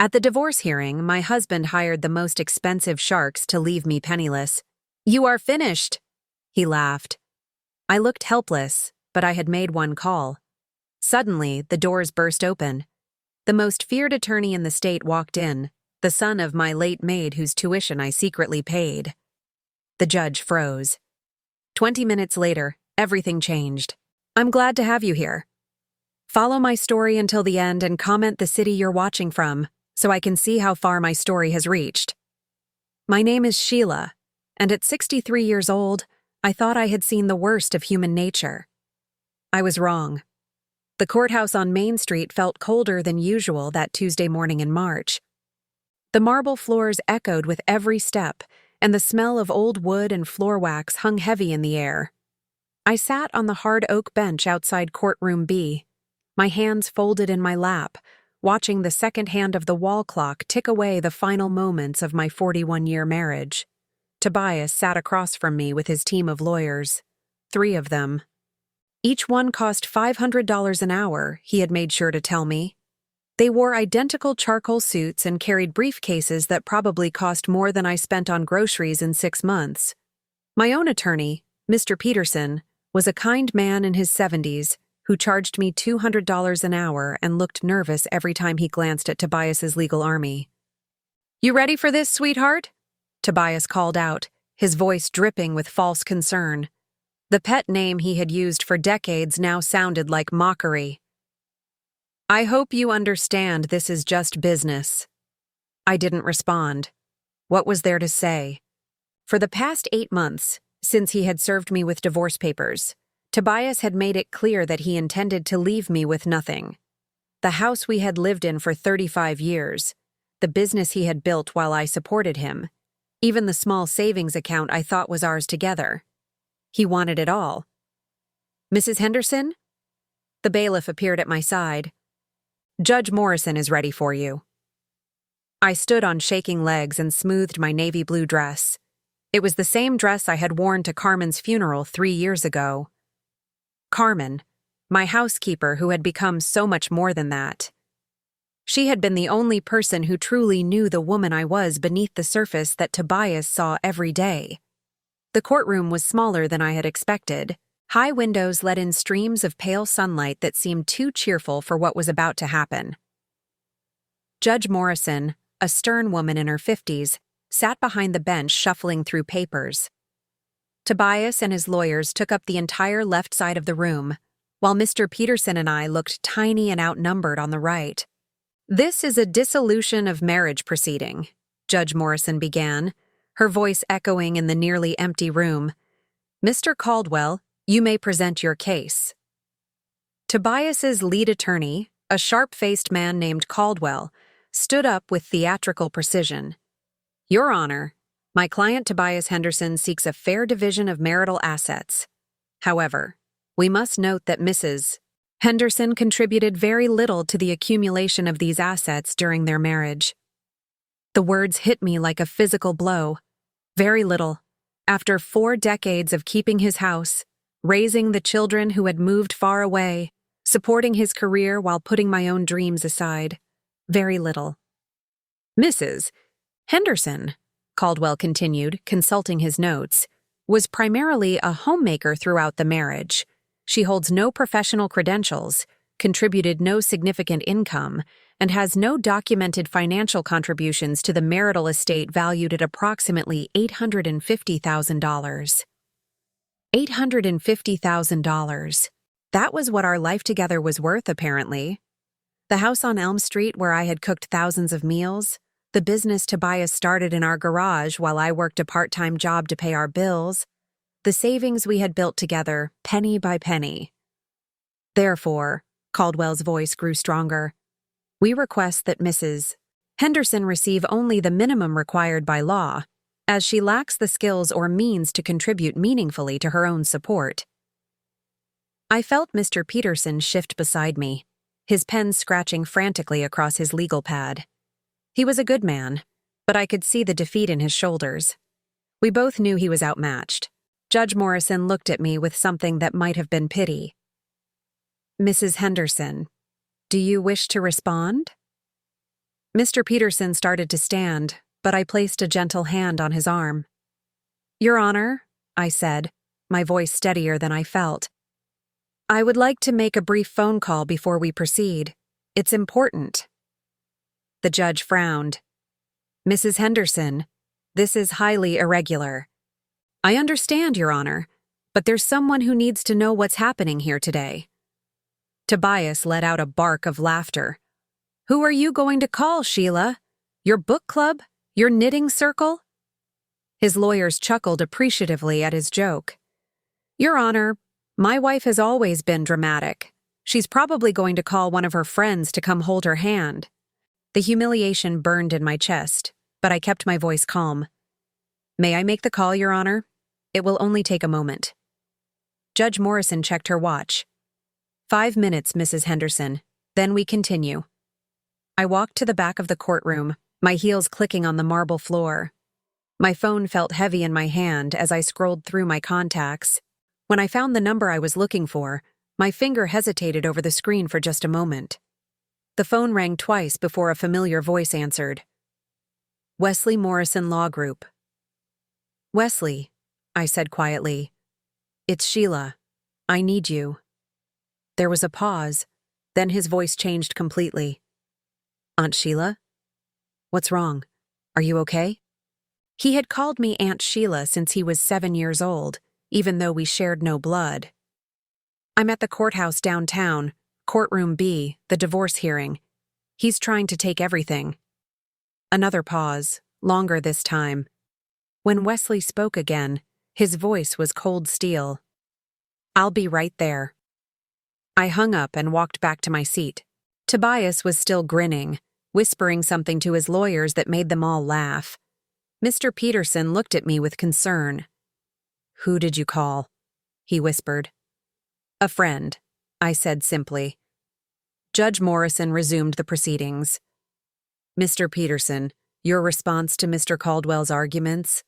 At the divorce hearing, my husband hired the most expensive sharks to leave me penniless. "You are finished," he laughed. I looked helpless, but I had made one call. Suddenly, the doors burst open. The most feared attorney in the state walked in, the son of my late maid whose tuition I secretly paid. The judge froze. 20 minutes later, everything changed. "I'm glad to have you here. Follow my story until the end and comment the city you're watching from, so I can see how far my story has reached. My name is Sheila, and at 63 years old, I thought I had seen the worst of human nature. I was wrong. The courthouse on Main Street felt colder than usual that Tuesday morning in March. The marble floors echoed with every step, and the smell of old wood and floor wax hung heavy in the air. I sat on the hard oak bench outside courtroom B, my hands folded in my lap, watching the second hand of the wall clock tick away the final moments of my 41-year marriage. Tobias sat across from me with his team of lawyers, 3 of them. Each one cost $500 an hour, he had made sure to tell me. They wore identical charcoal suits and carried briefcases that probably cost more than I spent on groceries in 6 months. My own attorney, Mr. Peterson, was a kind man in his 70s who charged me $200 an hour and looked nervous every time he glanced at Tobias's legal army. "You ready for this, sweetheart?" Tobias called out, his voice dripping with false concern. The pet name he had used for decades now sounded like mockery. "I hope you understand this is just business." I didn't respond. What was there to say? For the past 8 months, since he had served me with divorce papers, Tobias had made it clear that he intended to leave me with nothing. The house we had lived in for 35 years, the business he had built while I supported him, even the small savings account I thought was ours together. He wanted it all. "Mrs. Henderson?" The bailiff appeared at my side. "Judge Morrison is ready for you." I stood on shaking legs and smoothed my navy blue dress. It was the same dress I had worn to Carmen's funeral 3 years ago. Carmen, my housekeeper who had become so much more than that. She had been the only person who truly knew the woman I was beneath the surface that Tobias saw every day. The courtroom was smaller than I had expected. High windows let in streams of pale sunlight that seemed too cheerful for what was about to happen. Judge Morrison, a stern woman in her 50s, sat behind the bench shuffling through papers. Tobias and his lawyers took up the entire left side of the room, while Mr. Peterson and I looked tiny and outnumbered on the right. "This is a dissolution of marriage proceeding," Judge Morrison began, her voice echoing in the nearly empty room. "Mr. Caldwell, you may present your case." Tobias's lead attorney, a sharp-faced man named Caldwell, stood up with theatrical precision. "Your Honor, my client Tobias Henderson seeks a fair division of marital assets. However, we must note that Mrs. Henderson contributed very little to the accumulation of these assets during their marriage." The words hit me like a physical blow. Very little. After 4 decades of keeping his house, raising the children who had moved far away, supporting his career while putting my own dreams aside. Very little. "Mrs. Henderson," Caldwell continued, consulting his notes, "was primarily a homemaker throughout the marriage. She holds no professional credentials, contributed no significant income, and has no documented financial contributions to the marital estate valued at approximately $850,000. $850,000. That was what our life together was worth, apparently. The house on Elm Street where I had cooked thousands of meals, the business Tobias started in our garage while I worked a part-time job to pay our bills, the savings we had built together, penny by penny. Therefore, Caldwell's voice grew stronger, we request that Mrs. Henderson receive only the minimum required by law, as she lacks the skills or means to contribute meaningfully to her own support." I felt Mr. Peterson shift beside me, his pen scratching frantically across his legal pad. He was a good man, but I could see the defeat in his shoulders. We both knew he was outmatched. Judge Morrison looked at me with something that might have been pity. "Mrs. Henderson, do you wish to respond?" Mr. Peterson started to stand, but I placed a gentle hand on his arm. "Your Honor," I said, my voice steadier than I felt, "I would like to make a brief phone call before we proceed. It's important." The judge frowned. "Mrs. Henderson, this is highly irregular." "I understand, Your Honor, but there's someone who needs to know what's happening here today." Tobias let out a bark of laughter. "Who are you going to call, Sheila? Your book club? Your knitting circle?" His lawyers chuckled appreciatively at his joke. "Your Honor, my wife has always been dramatic. She's probably going to call one of her friends to come hold her hand." The humiliation burned in my chest, but I kept my voice calm. "May I make the call, Your Honor? It will only take a moment." Judge Morrison checked her watch. "5 minutes, Mrs. Henderson. Then we continue." I walked to the back of the courtroom, my heels clicking on the marble floor. My phone felt heavy in my hand as I scrolled through my contacts. When I found the number I was looking for, my finger hesitated over the screen for just a moment. The phone rang twice before a familiar voice answered. "Wesley Morrison Law Group." "Wesley," I said quietly. "It's Sheila. I need you." There was a pause, then his voice changed completely. "Aunt Sheila? What's wrong? Are you okay?" He had called me Aunt Sheila since he was 7 years old, even though we shared no blood. "I'm at the courthouse downtown, courtroom B, the divorce hearing. He's trying to take everything." Another pause, longer this time. When Wesley spoke again, his voice was cold steel. "I'll be right there." I hung up and walked back to my seat. Tobias was still grinning, whispering something to his lawyers that made them all laugh. Mr. Peterson looked at me with concern. "Who did you call?" he whispered. "A friend," I said simply. Judge Morrison resumed the proceedings. "Mr. Peterson, your response to Mr. Caldwell's arguments?"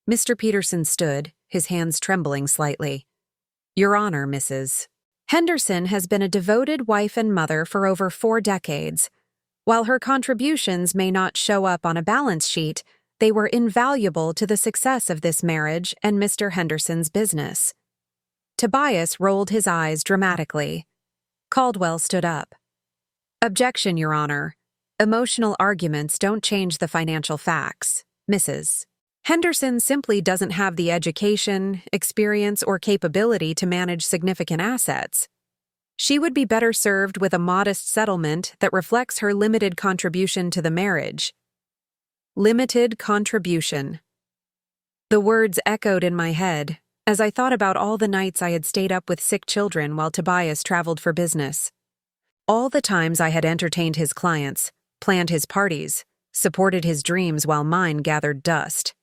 Mr. Peterson stood, his hands trembling slightly. "Your Honor, Mrs. Henderson has been a devoted wife and mother for over 4 decades. While her contributions may not show up on a balance sheet, they were invaluable to the success of this marriage and Mr. Henderson's business." Tobias rolled his eyes dramatically. Caldwell stood up. "Objection, Your Honor. Emotional arguments don't change the financial facts, Mrs. Henderson simply doesn't have the education, experience, or capability to manage significant assets. She would be better served with a modest settlement that reflects her limited contribution to the marriage." Limited contribution. The words echoed in my head as I thought about all the nights I had stayed up with sick children while Tobias traveled for business. All the times I had entertained his clients, planned his parties, supported his dreams while mine gathered dust.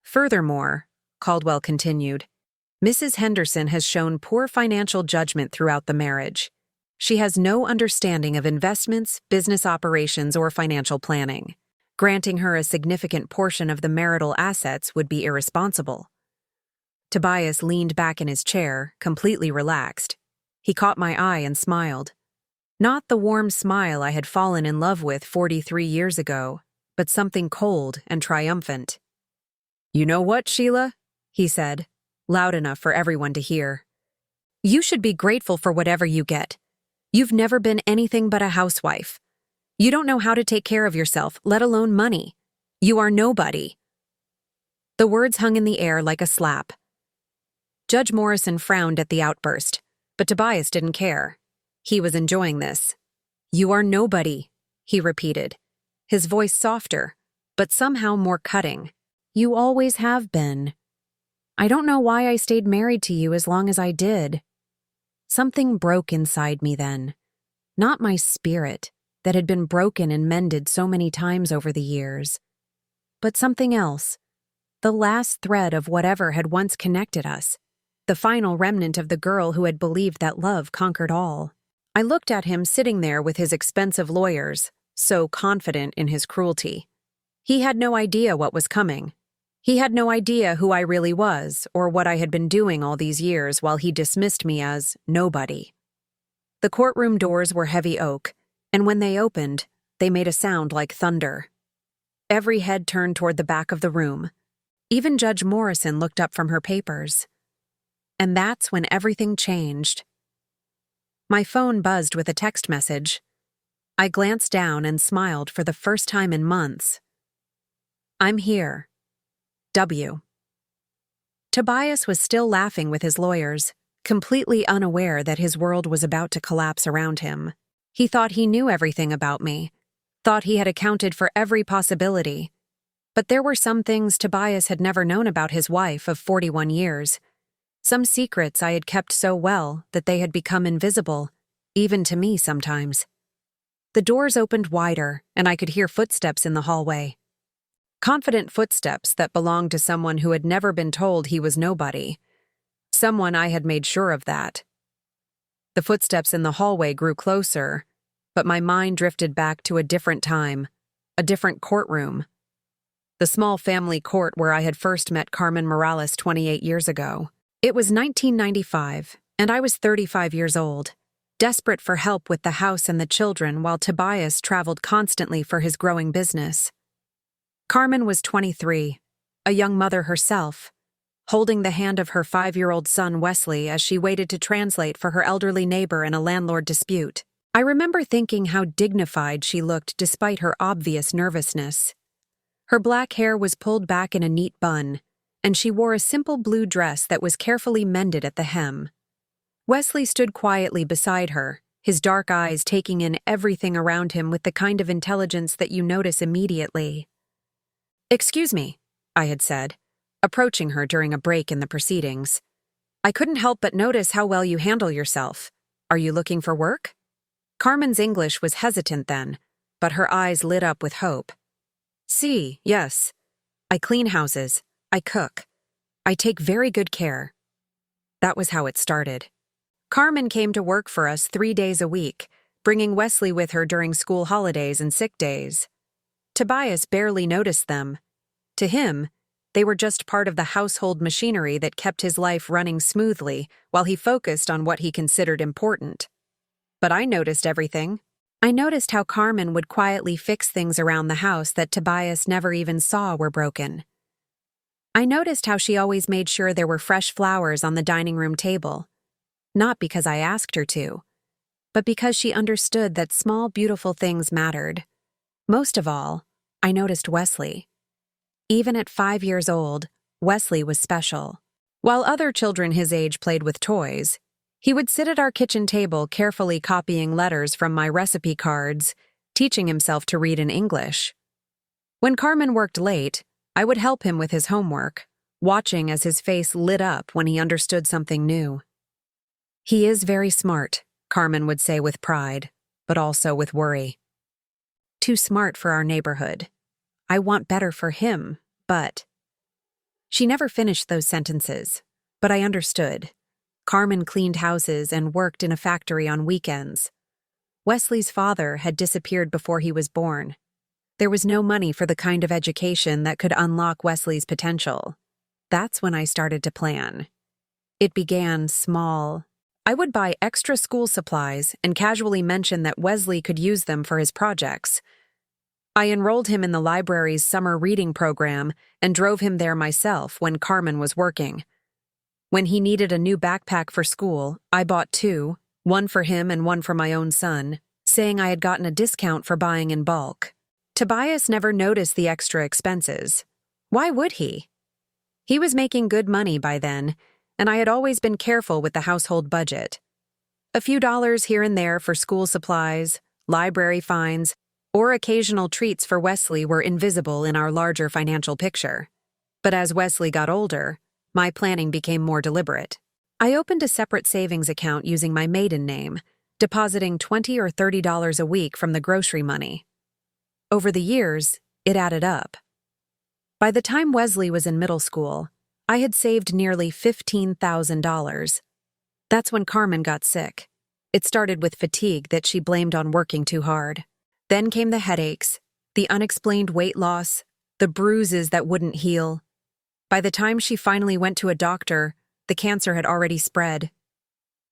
"Furthermore," Caldwell continued, "Mrs. Henderson has shown poor financial judgment throughout the marriage. She has no understanding of investments, business operations, or financial planning. Granting her a significant portion of the marital assets would be irresponsible." Tobias leaned back in his chair, completely relaxed. He caught my eye and smiled. Not the warm smile I had fallen in love with 43 years ago, but something cold and triumphant. "You know what, Sheila?" he said, loud enough for everyone to hear. "You should be grateful for whatever you get. You've never been anything but a housewife. You don't know how to take care of yourself, let alone money. You are nobody." The words hung in the air like a slap. Judge Morrison frowned at the outburst, but Tobias didn't care. He was enjoying this. "You are nobody," he repeated, his voice softer, but somehow more cutting. "You always have been. I don't know why I stayed married to you as long as I did." Something broke inside me then. Not my spirit, that had been broken and mended so many times over the years, but something else, the last thread of whatever had once connected us, the final remnant of the girl who had believed that love conquered all. I looked at him sitting there with his expensive lawyers, so confident in his cruelty. He had no idea what was coming. He had no idea who I really was or what I had been doing all these years while he dismissed me as nobody. The courtroom doors were heavy oak, and when they opened, they made a sound like thunder. Every head turned toward the back of the room. Even Judge Morrison looked up from her papers. And that's when everything changed. My phone buzzed with a text message. I glanced down and smiled for the first time in months. "I'm here. W." Tobias was still laughing with his lawyers, completely unaware that his world was about to collapse around him. He thought he knew everything about me, thought he had accounted for every possibility. But there were some things Tobias had never known about his wife of 41 years. Some secrets I had kept so well that they had become invisible, even to me sometimes. The doors opened wider, and I could hear footsteps in the hallway. Confident footsteps that belonged to someone who had never been told he was nobody. Someone I had made sure of that. The footsteps in the hallway grew closer, but my mind drifted back to a different time, a different courtroom. The small family court where I had first met Carmen Morales 28 years ago. It was 1995, and I was 35 years old, desperate for help with the house and the children while Tobias traveled constantly for his growing business. Carmen was 23, a young mother herself, holding the hand of her 5-year-old son Wesley as she waited to translate for her elderly neighbor in a landlord dispute. I remember thinking how dignified she looked despite her obvious nervousness. Her black hair was pulled back in a neat bun, and she wore a simple blue dress that was carefully mended at the hem. Wesley stood quietly beside her, his dark eyes taking in everything around him with the kind of intelligence that you notice immediately. "Excuse me," I had said, approaching her during a break in the proceedings. "I couldn't help but notice how well you handle yourself. Are you looking for work?" Carmen's English was hesitant then, but her eyes lit up with hope. "Si, yes. I clean houses. I cook. I take very good care." That was how it started. Carmen came to work for us 3 days a week, bringing Wesley with her during school holidays and sick days. Tobias barely noticed them. To him, they were just part of the household machinery that kept his life running smoothly while he focused on what he considered important. But I noticed everything. I noticed how Carmen would quietly fix things around the house that Tobias never even saw were broken. I noticed how she always made sure there were fresh flowers on the dining room table. Not because I asked her to, but because she understood that small, beautiful things mattered. Most of all, I noticed Wesley. Even at 5 years old, Wesley was special. While other children his age played with toys, he would sit at our kitchen table carefully copying letters from my recipe cards, teaching himself to read in English. When Carmen worked late, I would help him with his homework, watching as his face lit up when he understood something new. "He is very smart," Carmen would say with pride, but also with worry. "Too smart for our neighborhood. I want better for him, but—" She never finished those sentences, but I understood. Carmen cleaned houses and worked in a factory on weekends. Wesley's father had disappeared before he was born. There was no money for the kind of education that could unlock Wesley's potential. That's when I started to plan. It began small. I would buy extra school supplies and casually mention that Wesley could use them for his projects. I enrolled him in the library's summer reading program and drove him there myself when Carmen was working. When he needed a new backpack for school, I bought 2, one for him and one for my own son, saying I had gotten a discount for buying in bulk. Tobias never noticed the extra expenses. Why would he? He was making good money by then, and I had always been careful with the household budget. A few dollars here and there for school supplies, library fines, or occasional treats for Wesley were invisible in our larger financial picture. But as Wesley got older, my planning became more deliberate. I opened a separate savings account using my maiden name, depositing $20 or $30 a week from the grocery money. Over the years, it added up. By the time Wesley was in middle school, I had saved nearly $15,000. That's when Carmen got sick. It started with fatigue that she blamed on working too hard. Then came the headaches, the unexplained weight loss, the bruises that wouldn't heal. By the time she finally went to a doctor, the cancer had already spread.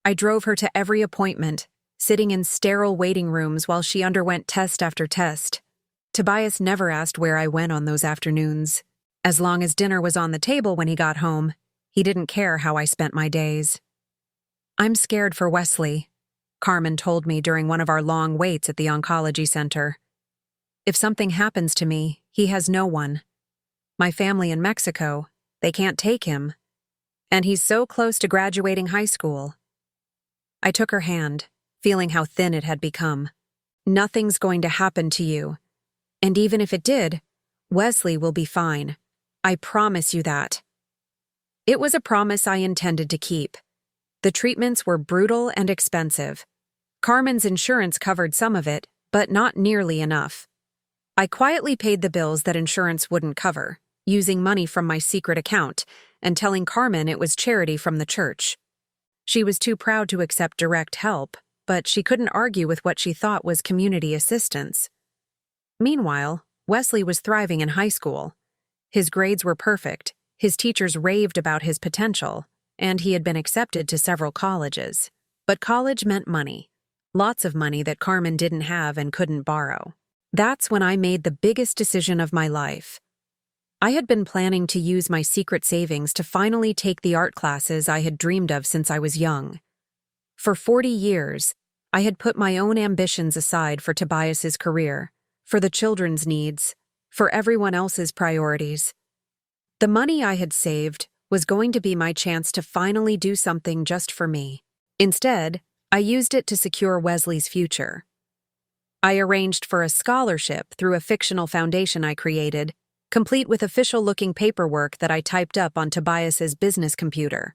I drove her to every appointment, sitting in sterile waiting rooms while she underwent test after test. Tobias never asked where I went on those afternoons. As long as dinner was on the table when he got home, he didn't care how I spent my days. "I'm scared for Wesley," Carmen told me during one of our long waits at the oncology center. "If something happens to me, he has no one. My family in Mexico, they can't take him. And he's so close to graduating high school." I took her hand, feeling how thin it had become. "Nothing's going to happen to you. And even if it did, Wesley will be fine. I promise you that." It was a promise I intended to keep. The treatments were brutal and expensive. Carmen's insurance covered some of it, but not nearly enough. I quietly paid the bills that insurance wouldn't cover, using money from my secret account and telling Carmen it was charity from the church. She was too proud to accept direct help, but she couldn't argue with what she thought was community assistance. Meanwhile, Wesley was thriving in high school. His grades were perfect, his teachers raved about his potential, and he had been accepted to several colleges. But college meant money. Lots of money that Carmen didn't have and couldn't borrow. That's when I made the biggest decision of my life. I had been planning to use my secret savings to finally take the art classes I had dreamed of since I was young. For 40 years, I had put my own ambitions aside for Tobias's career, for the children's needs, for everyone else's priorities. The money I had saved was going to be my chance to finally do something just for me. Instead, I used it to secure Wesley's future. I arranged for a scholarship through a fictional foundation I created, complete with official-looking paperwork that I typed up on Tobias's business computer.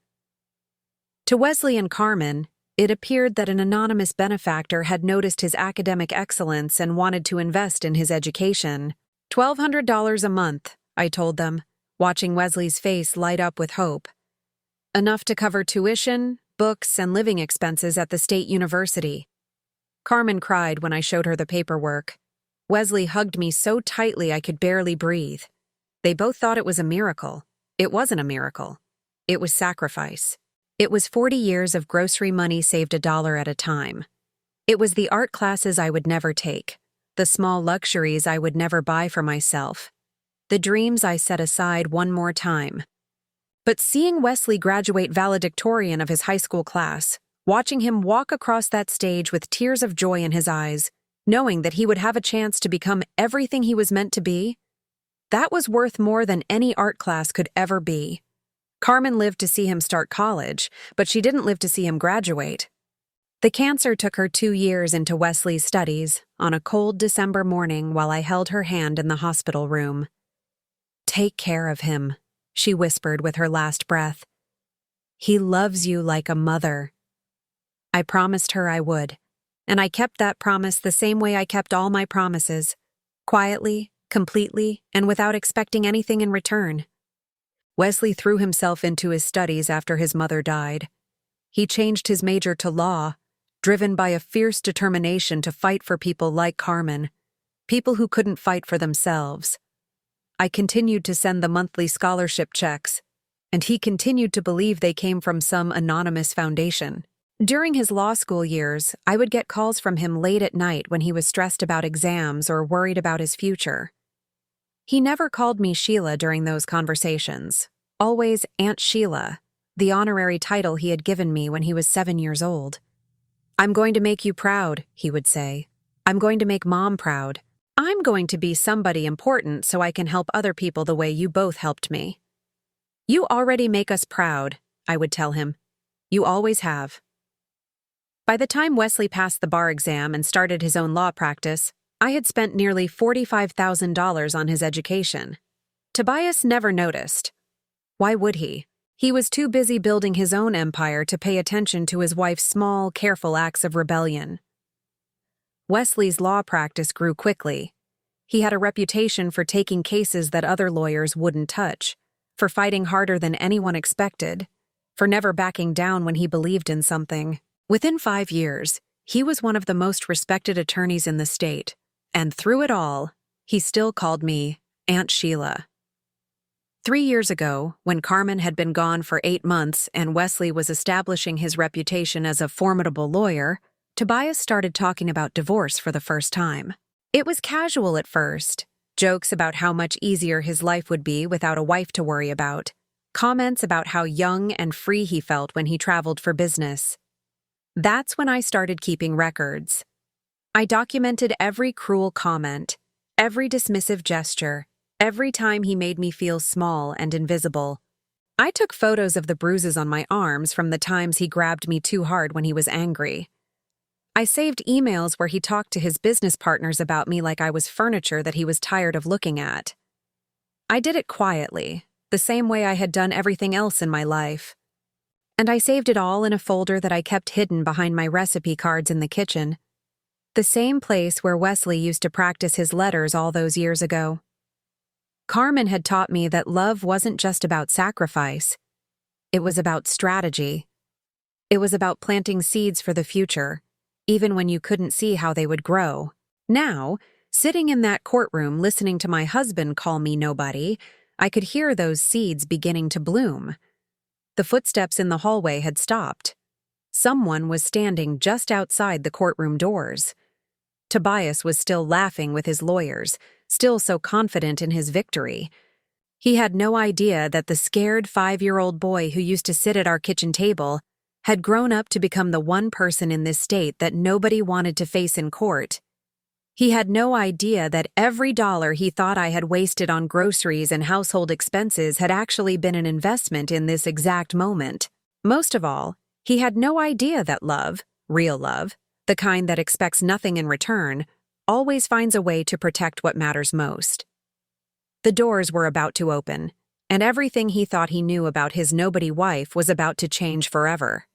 To Wesley and Carmen, it appeared that an anonymous benefactor had noticed his academic excellence and wanted to invest in his education. $1,200 a month, I told them, watching Wesley's face light up with hope. Enough to cover tuition, books, and living expenses at the state university. Carmen cried when I showed her the paperwork. Wesley hugged me so tightly I could barely breathe. They both thought it was a miracle. It wasn't a miracle. It was sacrifice. It was 40 years of grocery money saved $1 at a time. It was the art classes I would never take, the small luxuries I would never buy for myself, the dreams I set aside one more time. But seeing Wesley graduate valedictorian of his high school class, watching him walk across that stage with tears of joy in his eyes, knowing that he would have a chance to become everything he was meant to be, that was worth more than any art class could ever be. Carmen lived to see him start college, but she didn't live to see him graduate. The cancer took her 2 years into Wesley's studies on a cold December morning while I held her hand in the hospital room. "Take care of him," she whispered with her last breath. "He loves you like a mother." I promised her I would, and I kept that promise the same way I kept all my promises, quietly, completely, and without expecting anything in return. Wesley threw himself into his studies after his mother died. He changed his major to law, driven by a fierce determination to fight for people like Carmen, people who couldn't fight for themselves. I continued to send the monthly scholarship checks, and he continued to believe they came from some anonymous foundation. During his law school years, I would get calls from him late at night when he was stressed about exams or worried about his future. He never called me Sheila during those conversations, always Aunt Sheila, the honorary title he had given me when he was 7 years old. "I'm going to make you proud," he would say. "I'm going to make Mom proud. I'm going to be somebody important so I can help other people the way you both helped me." "You already make us proud," I would tell him. "You always have." By the time Wesley passed the bar exam and started his own law practice, I had spent nearly $45,000 on his education. Tobias never noticed. Why would he? He was too busy building his own empire to pay attention to his wife's small, careful acts of rebellion. Wesley's law practice grew quickly. He had a reputation for taking cases that other lawyers wouldn't touch, for fighting harder than anyone expected, for never backing down when he believed in something. Within 5 years, he was one of the most respected attorneys in the state, and through it all, he still called me Aunt Sheila. 3 years ago, when Carmen had been gone for 8 months and Wesley was establishing his reputation as a formidable lawyer, Tobias started talking about divorce for the first time. It was casual at first. Jokes about how much easier his life would be without a wife to worry about. Comments about how young and free he felt when he traveled for business. That's when I started keeping records. I documented every cruel comment, every dismissive gesture, every time he made me feel small and invisible. I took photos of the bruises on my arms from the times he grabbed me too hard when he was angry. I saved emails where he talked to his business partners about me like I was furniture that he was tired of looking at. I did it quietly, the same way I had done everything else in my life. And I saved it all in a folder that I kept hidden behind my recipe cards in the kitchen. The same place where Wesley used to practice his letters all those years ago. Carmen had taught me that love wasn't just about sacrifice. It was about strategy. It was about planting seeds for the future, even when you couldn't see how they would grow. Now, sitting in that courtroom listening to my husband call me nobody, I could hear those seeds beginning to bloom. The footsteps in the hallway had stopped. Someone was standing just outside the courtroom doors. Tobias was still laughing with his lawyers, still so confident in his victory. He had no idea that the scared 5-year-old boy who used to sit at our kitchen table had grown up to become the one person in this state that nobody wanted to face in court. He had no idea that every dollar he thought I had wasted on groceries and household expenses had actually been an investment in this exact moment. Most of all, he had no idea that love, real love, the kind that expects nothing in return, always finds a way to protect what matters most. The doors were about to open, and everything he thought he knew about his nobody wife was about to change forever.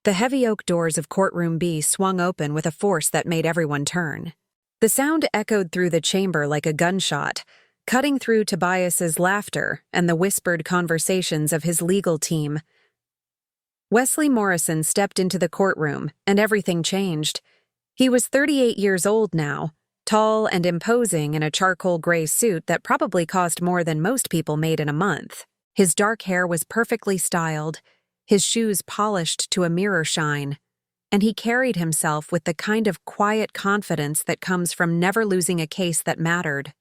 The heavy oak doors of courtroom B swung open with a force that made everyone turn. The sound echoed through the chamber like a gunshot, cutting through Tobias's laughter and the whispered conversations of his legal team. Wesley Morrison stepped into the courtroom, and everything changed. He was 38 years old now, tall and imposing in a charcoal gray suit that probably cost more than most people made in a month. His dark hair was perfectly styled, his shoes polished to a mirror shine, and he carried himself with the kind of quiet confidence that comes from never losing a case that mattered.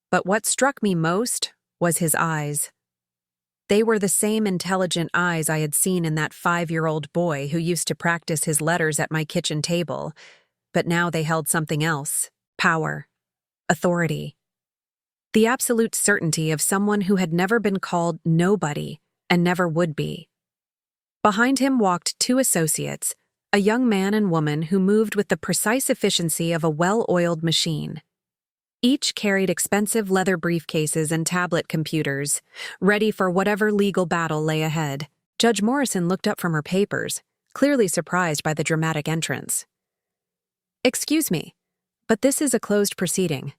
But what struck me most was his eyes. They were the same intelligent eyes I had seen in that 5-year-old boy who used to practice his letters at my kitchen table, but now they held something else: power, authority. The absolute certainty of someone who had never been called nobody and never would be. Behind him walked 2 associates, a young man and woman who moved with the precise efficiency of a well-oiled machine. Each carried expensive leather briefcases and tablet computers, ready for whatever legal battle lay ahead. Judge Morrison looked up from her papers, clearly surprised by the dramatic entrance. "Excuse me, but this is a closed proceeding.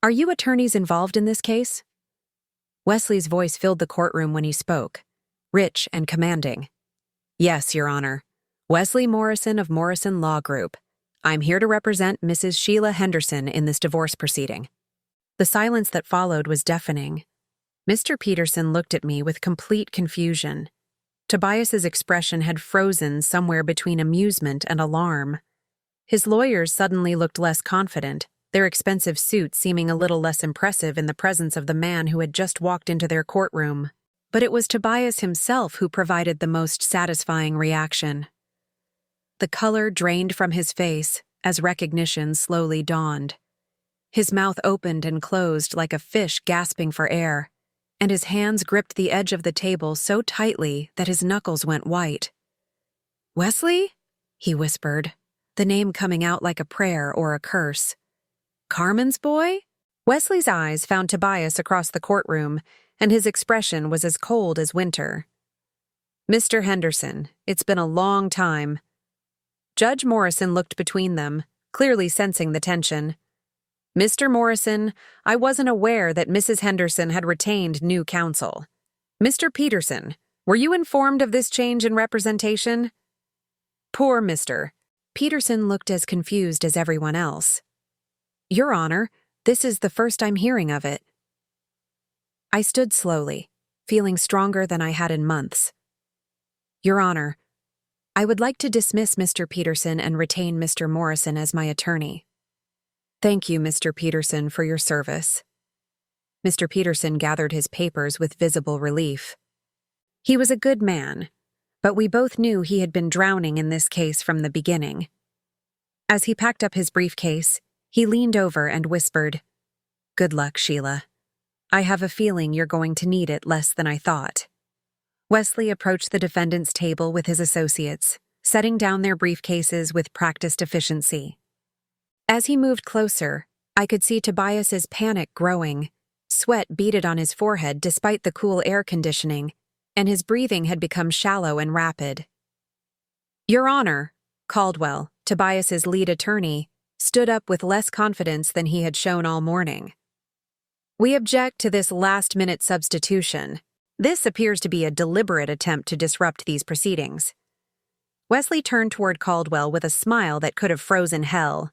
Are you attorneys involved in this case?" Wesley's voice filled the courtroom when he spoke, rich and commanding. "Yes, Your Honor. Wesley Morrison of Morrison Law Group. I'm here to represent Mrs. Sheila Henderson in this divorce proceeding." The silence that followed was deafening. Mr. Peterson looked at me with complete confusion. Tobias's expression had frozen somewhere between amusement and alarm. His lawyers suddenly looked less confident, their expensive suits seeming a little less impressive in the presence of the man who had just walked into their courtroom. But it was Tobias himself who provided the most satisfying reaction. The color drained from his face as recognition slowly dawned. His mouth opened and closed like a fish gasping for air, and his hands gripped the edge of the table so tightly that his knuckles went white. "Wesley?" he whispered, the name coming out like a prayer or a curse. "Carmen's boy?" Wesley's eyes found Tobias across the courtroom, and his expression was as cold as winter. "Mr. Henderson, it's been a long time." Judge Morrison looked between them, clearly sensing the tension. "Mr. Morrison, I wasn't aware that Mrs. Henderson had retained new counsel. Mr. Peterson, were you informed of this change in representation?" Poor Mr. Peterson looked as confused as everyone else. "Your Honor, this is the first I'm hearing of it." I stood slowly, feeling stronger than I had in months. "Your Honor, I would like to dismiss Mr. Peterson and retain Mr. Morrison as my attorney. Thank you, Mr. Peterson, for your service. Mr. Peterson gathered his papers with visible relief. He was a good man, but we both knew he had been drowning in this case from the beginning. As he packed up his briefcase, he leaned over and whispered, "Good luck, Sheila. I have a feeling you're going to need it less than I thought." Wesley approached the defendant's table with his associates, setting down their briefcases with practiced efficiency. As he moved closer, I could see Tobias's panic growing. Sweat beaded on his forehead despite the cool air conditioning, and his breathing had become shallow and rapid. "Your Honor," Caldwell, Tobias's lead attorney, stood up with less confidence than he had shown all morning. "We object to this last-minute substitution. This appears to be a deliberate attempt to disrupt these proceedings." Wesley turned toward Caldwell with a smile that could have frozen hell.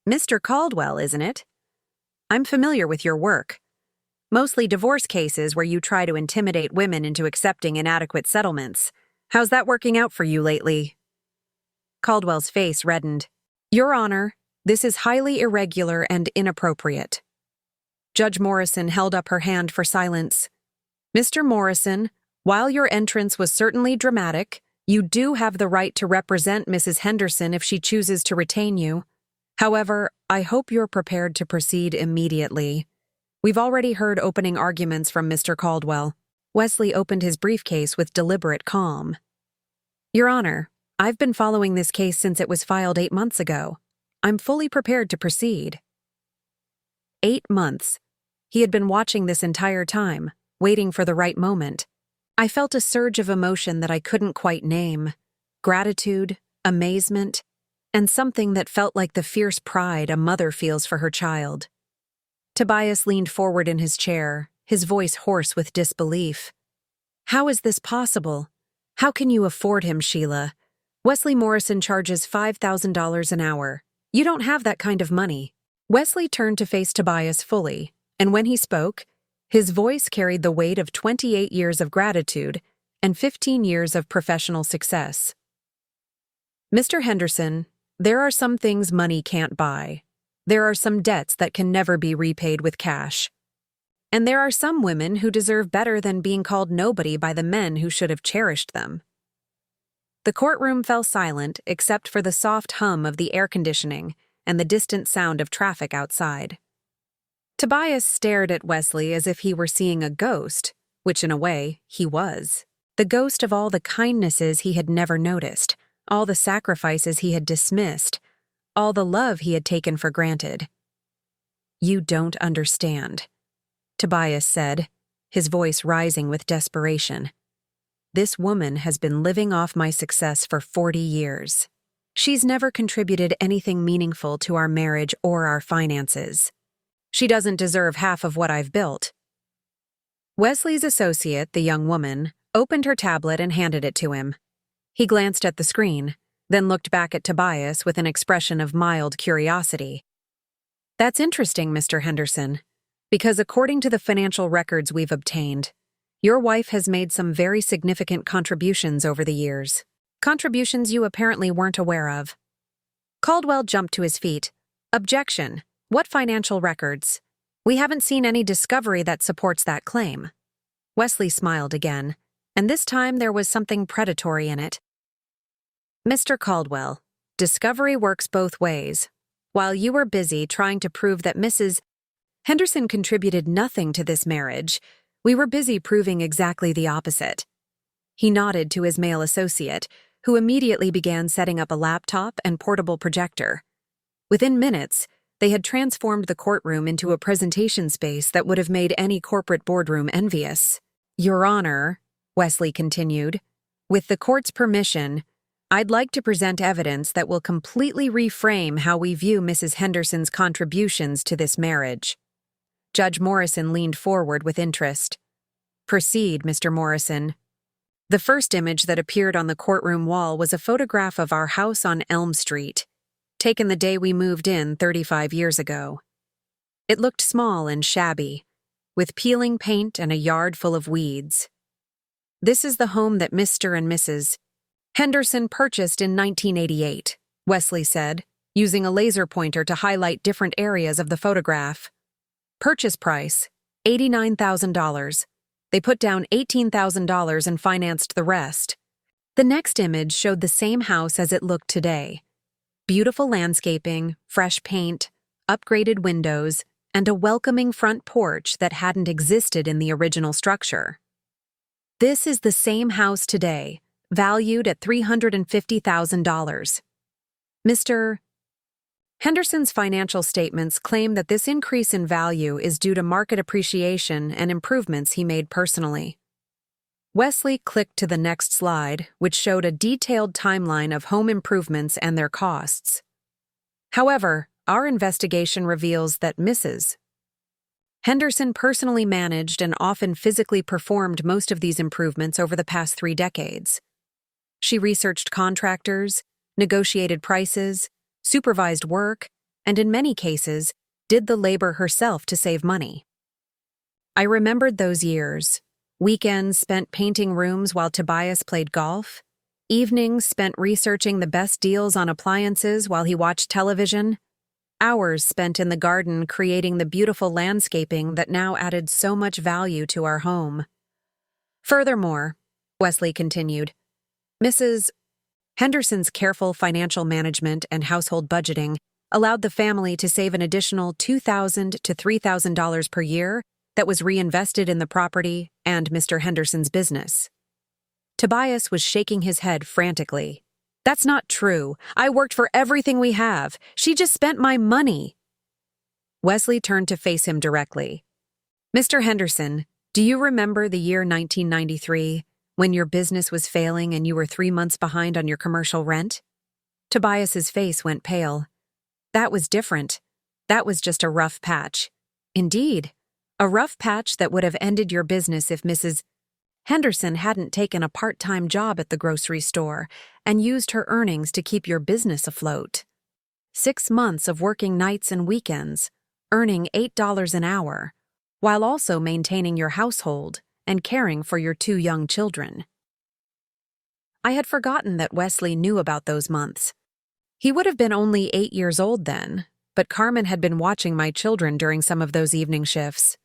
"Mr. Caldwell, isn't it? I'm familiar with your work. Mostly divorce cases where you try to intimidate women into accepting inadequate settlements. How's that working out for you lately?" Caldwell's face reddened. "Your Honor, this is highly irregular and inappropriate." Judge Morrison held up her hand for silence. "Mr. Morrison, while your entrance was certainly dramatic, you do have the right to represent Mrs. Henderson if she chooses to retain you. However, I hope you're prepared to proceed immediately. We've already heard opening arguments from Mr. Caldwell." Wesley opened his briefcase with deliberate calm. "Your Honor, I've been following this case since it was filed 8 months ago. I'm fully prepared to proceed." 8 months. He had been watching this entire time, waiting for the right moment. I felt a surge of emotion that I couldn't quite name. Gratitude, amazement, and something that felt like the fierce pride a mother feels for her child. Tobias leaned forward in his chair, his voice hoarse with disbelief. "How is this possible? How can you afford him, Sheila? Wesley Morrison charges $5,000 an hour. You don't have that kind of money." Wesley turned to face Tobias fully, and when he spoke, his voice carried the weight of 28 years of gratitude and 15 years of professional success. "Mr. Henderson, there are some things money can't buy. There are some debts that can never be repaid with cash. And there are some women who deserve better than being called nobody by the men who should have cherished them." The courtroom fell silent except for the soft hum of the air conditioning and the distant sound of traffic outside. Tobias stared at Wesley as if he were seeing a ghost, which in a way, he was. The ghost of all the kindnesses he had never noticed, all the sacrifices he had dismissed, all the love he had taken for granted. "You don't understand," Tobias said, his voice rising with desperation. "This woman has been living off my success for 40 years. She's never contributed anything meaningful to our marriage or our finances. She doesn't deserve half of what I've built." Wesley's associate, the young woman, opened her tablet and handed it to him. He glanced at the screen, then looked back at Tobias with an expression of mild curiosity. "That's interesting, Mr. Henderson, because according to the financial records we've obtained, your wife has made some very significant contributions over the years. Contributions you apparently weren't aware of." Caldwell jumped to his feet. "Objection. What financial records? We haven't seen any discovery that supports that claim." Wesley smiled again, and this time there was something predatory in it. "Mr. Caldwell, discovery works both ways. While you were busy trying to prove that Mrs. Henderson contributed nothing to this marriage, we were busy proving exactly the opposite." He nodded to his male associate, who immediately began setting up a laptop and portable projector. Within minutes, they had transformed the courtroom into a presentation space that would have made any corporate boardroom envious. "Your Honor," Wesley continued, "with the court's permission, I'd like to present evidence that will completely reframe how we view Mrs. Henderson's contributions to this marriage." Judge Morrison leaned forward with interest. "Proceed, Mr. Morrison." The first image that appeared on the courtroom wall was a photograph of our house on Elm Street, taken the day we moved in 35 years ago. It looked small and shabby, with peeling paint and a yard full of weeds. "This is the home that Mr. and Mrs. Henderson purchased in 1988, Wesley said, using a laser pointer to highlight different areas of the photograph. Purchase price, $89,000. They put down $18,000 and financed the rest. The next image showed the same house as it looked today. Beautiful landscaping, fresh paint, upgraded windows, and a welcoming front porch that hadn't existed in the original structure. This is the same house today, valued at $350,000. Mr. Henderson's financial statements claim that this increase in value is due to market appreciation and improvements he made personally. Wesley clicked to the next slide, which showed a detailed timeline of home improvements and their costs. However, our investigation reveals that Mrs. Henderson personally managed and often physically performed most of these improvements over the past 3 decades. She researched contractors, negotiated prices, supervised work, and in many cases, did the labor herself to save money. I remembered those years. Weekends spent painting rooms while Tobias played golf, evenings spent researching the best deals on appliances while he watched television, hours spent in the garden creating the beautiful landscaping that now added so much value to our home. Furthermore, Wesley continued, Mrs. Henderson's careful financial management and household budgeting allowed the family to save an additional $2,000 to $3,000 per year that was reinvested in the property and Mr. Henderson's business. Tobias was shaking his head frantically. That's not true. I worked for everything we have. She just spent my money. Wesley turned to face him directly. Mr. Henderson, do you remember the year 1993, when your business was failing and you were 3 months behind on your commercial rent? Tobias's face went pale. That was different. That was just a rough patch. Indeed, a rough patch that would have ended your business if Mrs. Henderson hadn't taken a part-time job at the grocery store and used her earnings to keep your business afloat. 6 months of working nights and weekends, earning $8 an hour, while also maintaining your household and caring for your 2 young children. I had forgotten that Wesley knew about those months. He would have been only 8 years old then, but Carmen had been watching my children during some of those evening shifts.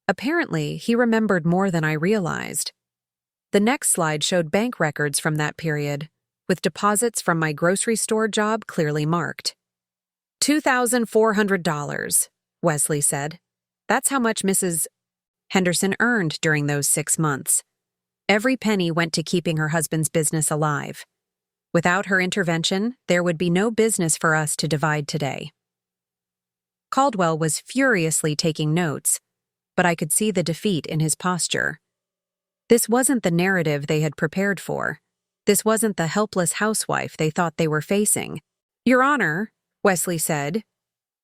Apparently, he remembered more than I realized. The next slide showed bank records from that period, with deposits from my grocery store job clearly marked. $2,400, Wesley said. That's how much Mrs. Henderson earned during those 6 months. Every penny went to keeping her husband's business alive. Without her intervention, there would be no business for us to divide today. Caldwell was furiously taking notes, but I could see the defeat in his posture. This wasn't the narrative they had prepared for. This wasn't the helpless housewife they thought they were facing. Your Honor, Wesley said,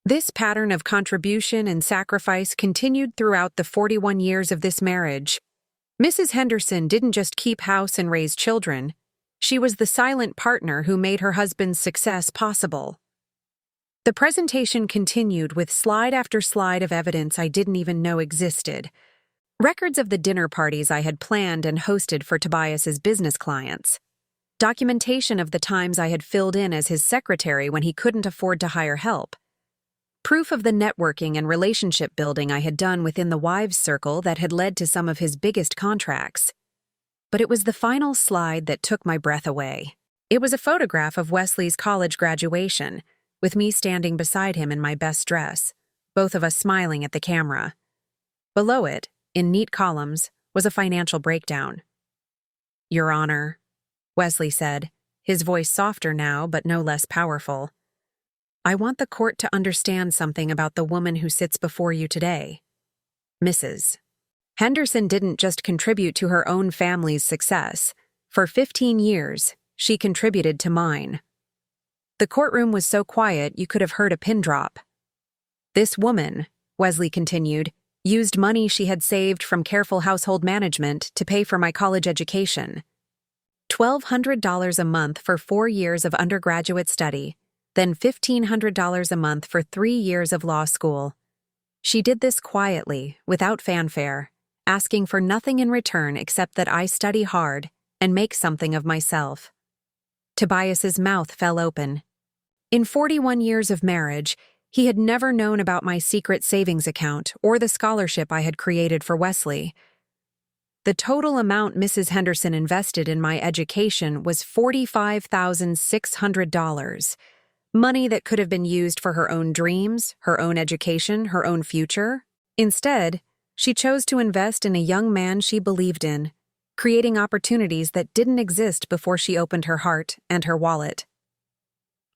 this pattern of contribution and sacrifice continued throughout the 41 years of this marriage. Mrs. Henderson didn't just keep house and raise children. She was the silent partner who made her husband's success possible. The presentation continued with slide after slide of evidence I didn't even know existed. Records of the dinner parties I had planned and hosted for Tobias's business clients. Documentation of the times I had filled in as his secretary when he couldn't afford to hire help. Proof of the networking and relationship building I had done within the wives' circle that had led to some of his biggest contracts. But it was the final slide that took my breath away. It was a photograph of Wesley's college graduation, with me standing beside him in my best dress, both of us smiling at the camera. Below it, in neat columns, was a financial breakdown. Your Honor, Wesley said, his voice softer now but no less powerful. I want the court to understand something about the woman who sits before you today. Mrs. Henderson didn't just contribute to her own family's success. For 15 years, she contributed to mine. The courtroom was so quiet you could have heard a pin drop. This woman, Wesley continued, used money she had saved from careful household management to pay for my college education. $1,200 a month for 4 years of undergraduate study, then $1,500 a month for 3 years of law school. She did this quietly, without fanfare, asking for nothing in return except that I study hard and make something of myself. Tobias's mouth fell open. In 41 years of marriage, he had never known about my secret savings account or the scholarship I had created for Wesley. The total amount Mrs. Henderson invested in my education was $45,600. Money that could have been used for her own dreams, her own education, her own future. Instead, she chose to invest in a young man she believed in, creating opportunities that didn't exist before she opened her heart and her wallet.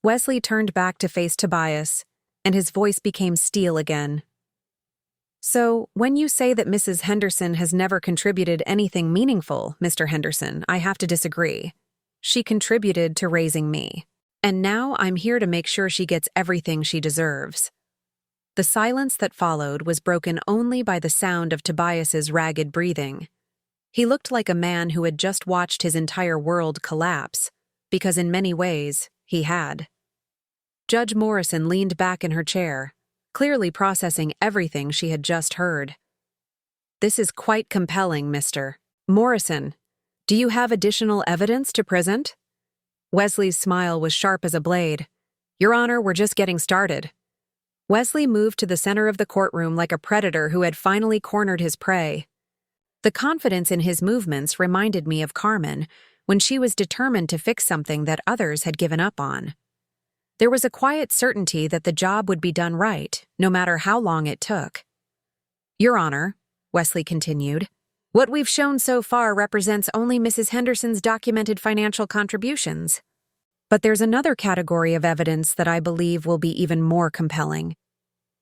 Wesley turned back to face Tobias, and his voice became steel again. So, when you say that Mrs. Henderson has never contributed anything meaningful, Mr. Henderson, I have to disagree. She contributed to raising me. And now I'm here to make sure she gets everything she deserves. The silence that followed was broken only by the sound of Tobias's ragged breathing. He looked like a man who had just watched his entire world collapse, because in many ways, he had. Judge Morrison leaned back in her chair, clearly processing everything she had just heard. This is quite compelling, Mr. Morrison. Do you have additional evidence to present? Wesley's smile was sharp as a blade. Your Honor, we're just getting started. Wesley moved to the center of the courtroom like a predator who had finally cornered his prey. The confidence in his movements reminded me of Carmen when she was determined to fix something that others had given up on. There was a quiet certainty that the job would be done right, no matter how long it took. Your Honor, Wesley continued, what we've shown so far represents only Mrs. Henderson's documented financial contributions. But there's another category of evidence that I believe will be even more compelling.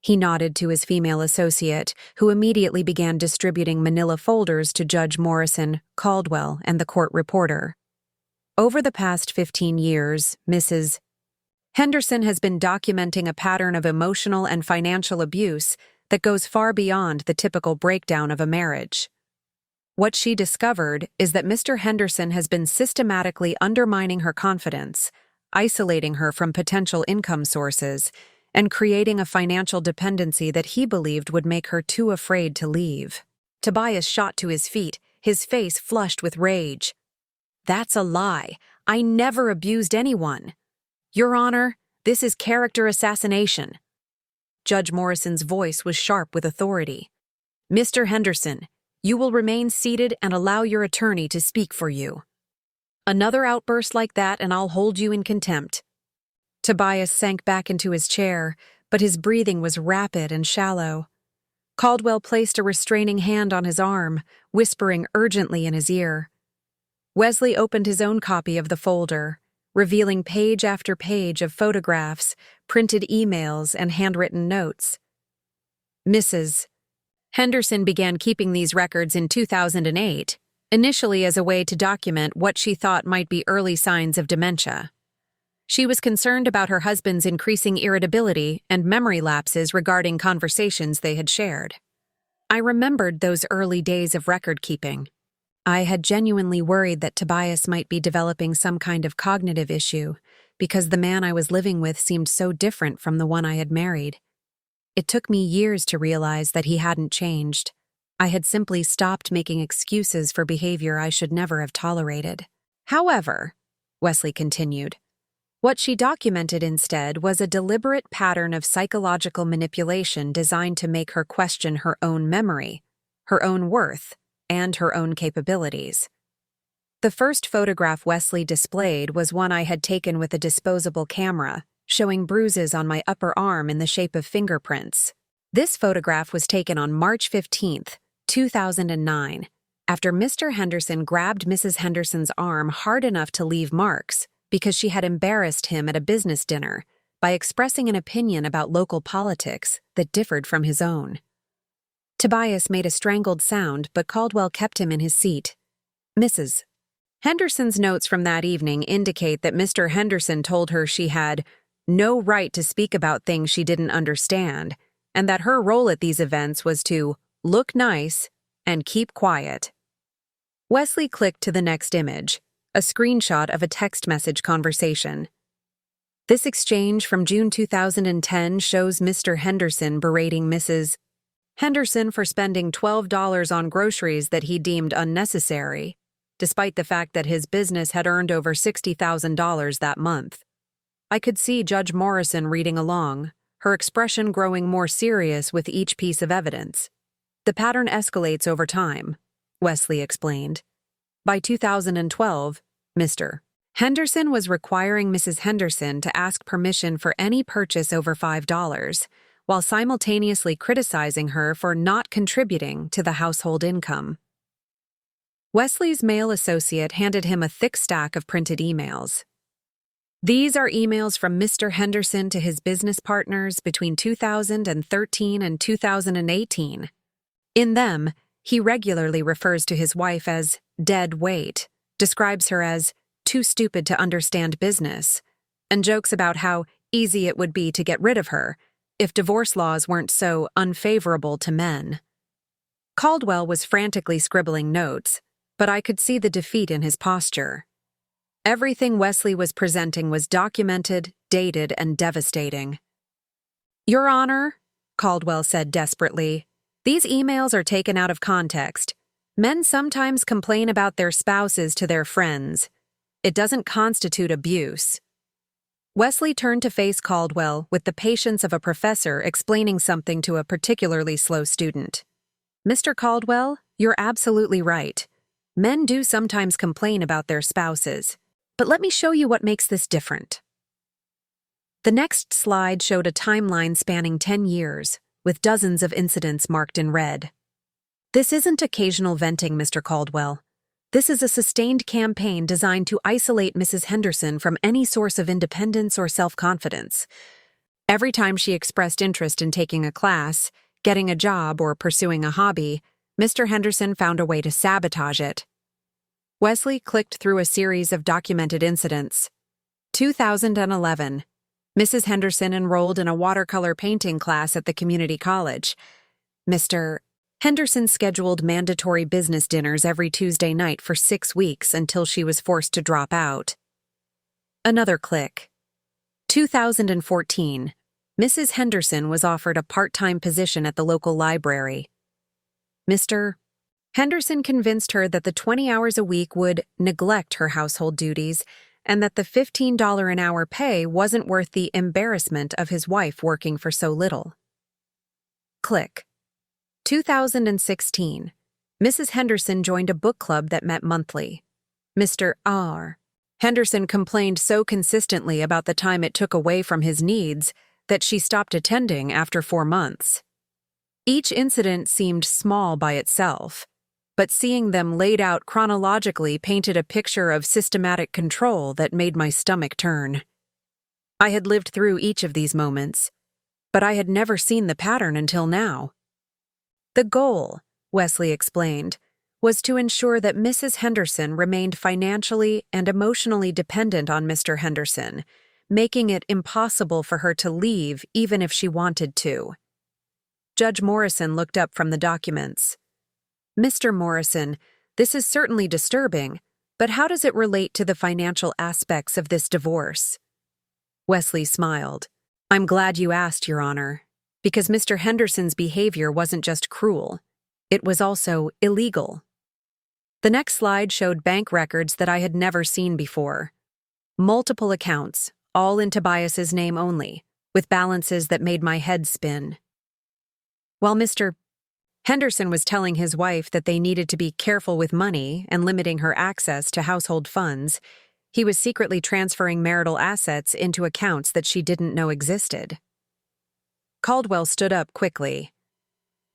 He nodded to his female associate, who immediately began distributing manila folders to Judge Morrison, Caldwell, and the court reporter. Over the past 15 years, Mrs. Henderson has been documenting a pattern of emotional and financial abuse that goes far beyond the typical breakdown of a marriage. What she discovered is that Mr. Henderson has been systematically undermining her confidence, isolating her from potential income sources, and creating a financial dependency that he believed would make her too afraid to leave. Tobias shot to his feet, his face flushed with rage. That's a lie. I never abused anyone. Your Honor, this is character assassination. Judge Morrison's voice was sharp with authority. Mr. Henderson, you will remain seated and allow your attorney to speak for you. Another outburst like that and I'll hold you in contempt. Tobias sank back into his chair, but his breathing was rapid and shallow. Caldwell placed a restraining hand on his arm, whispering urgently in his ear. Wesley opened his own copy of the folder, revealing page after page of photographs, printed emails, and handwritten notes. Mrs. Henderson began keeping these records in 2008, initially as a way to document what she thought might be early signs of dementia. She was concerned about her husband's increasing irritability and memory lapses regarding conversations they had shared. I remembered those early days of record-keeping. I had genuinely worried that Tobias might be developing some kind of cognitive issue because the man I was living with seemed so different from the one I had married. It took me years to realize that he hadn't changed. I had simply stopped making excuses for behavior I should never have tolerated. However, Wesley continued, what she documented instead was a deliberate pattern of psychological manipulation designed to make her question her own memory, her own worth, and her own capabilities. The first photograph Wesley displayed was one I had taken with a disposable camera, showing bruises on my upper arm in the shape of fingerprints. This photograph was taken on March 15, 2009, after Mr. Henderson grabbed Mrs. Henderson's arm hard enough to leave marks because she had embarrassed him at a business dinner by expressing an opinion about local politics that differed from his own. Tobias made a strangled sound, but Caldwell kept him in his seat. Mrs. Henderson's notes from that evening indicate that Mr. Henderson told her she had no right to speak about things she didn't understand, and that her role at these events was to look nice and keep quiet. Wesley clicked to the next image, a screenshot of a text message conversation. This exchange from June 2010 shows Mr. Henderson berating Mrs. Henderson for spending $12 on groceries that he deemed unnecessary. despite the fact that his business had earned over $60,000 that month. I could see Judge Morrison reading along, her expression growing more serious with each piece of evidence. The pattern escalates over time, Wesley explained. By 2012, Mr. Henderson was requiring Mrs. Henderson to ask permission for any purchase over $5, while simultaneously criticizing her for not contributing to the household income. Wesley's male associate handed him a thick stack of printed emails. These are emails from Mr. Henderson to his business partners between 2013 and 2018. In them, he regularly refers to his wife as dead weight, describes her as too stupid to understand business, and jokes about how easy it would be to get rid of her if divorce laws weren't so unfavorable to men. Caldwell was frantically scribbling notes, but I could see the defeat in his posture. Everything Wesley was presenting was documented, dated, and devastating. "Your Honor," Caldwell said desperately, "these emails are taken out of context. Men sometimes complain about their spouses to their friends. It doesn't constitute abuse." Wesley turned to face Caldwell with the patience of a professor explaining something to a particularly slow student. "Mr. Caldwell, you're absolutely right. Men do sometimes complain about their spouses. But let me show you what makes this different." The next slide showed a timeline spanning 10 years, with dozens of incidents marked in red. "This isn't occasional venting, Mr. Caldwell. This is a sustained campaign designed to isolate Mrs. Henderson from any source of independence or self-confidence. Every time she expressed interest in taking a class, getting a job, or pursuing a hobby, Mr. Henderson found a way to sabotage it." Wesley clicked through a series of documented incidents. 2011. Mrs. Henderson enrolled in a watercolor painting class at the community college. Mr. Henderson scheduled mandatory business dinners every Tuesday night for 6 weeks until she was forced to drop out. Another click. 2014. Mrs. Henderson was offered a part-time position at the local library. Mr. Henderson convinced her that the 20 hours a week would neglect her household duties and that the $15 an hour pay wasn't worth the embarrassment of his wife working for so little. Click. 2016. Mrs. Henderson joined a book club that met monthly. Mr. R. Henderson complained so consistently about the time it took away from his needs that she stopped attending after 4 months. Each incident seemed small by itself, but seeing them laid out chronologically painted a picture of systematic control that made my stomach turn. I had lived through each of these moments, but I had never seen the pattern until now. The goal, Wesley explained, was to ensure that Mrs. Henderson remained financially and emotionally dependent on Mr. Henderson, making it impossible for her to leave even if she wanted to. Judge Morrison looked up from the documents. "Mr. Morrison, this is certainly disturbing, but how does it relate to the financial aspects of this divorce?" Wesley smiled. "I'm glad you asked, Your Honor, because Mr. Henderson's behavior wasn't just cruel, it was also illegal." The next slide showed bank records that I had never seen before. Multiple accounts, all in Tobias's name only, with balances that made my head spin. While Mr. Henderson was telling his wife that they needed to be careful with money and limiting her access to household funds, he was secretly transferring marital assets into accounts that she didn't know existed. Caldwell stood up quickly.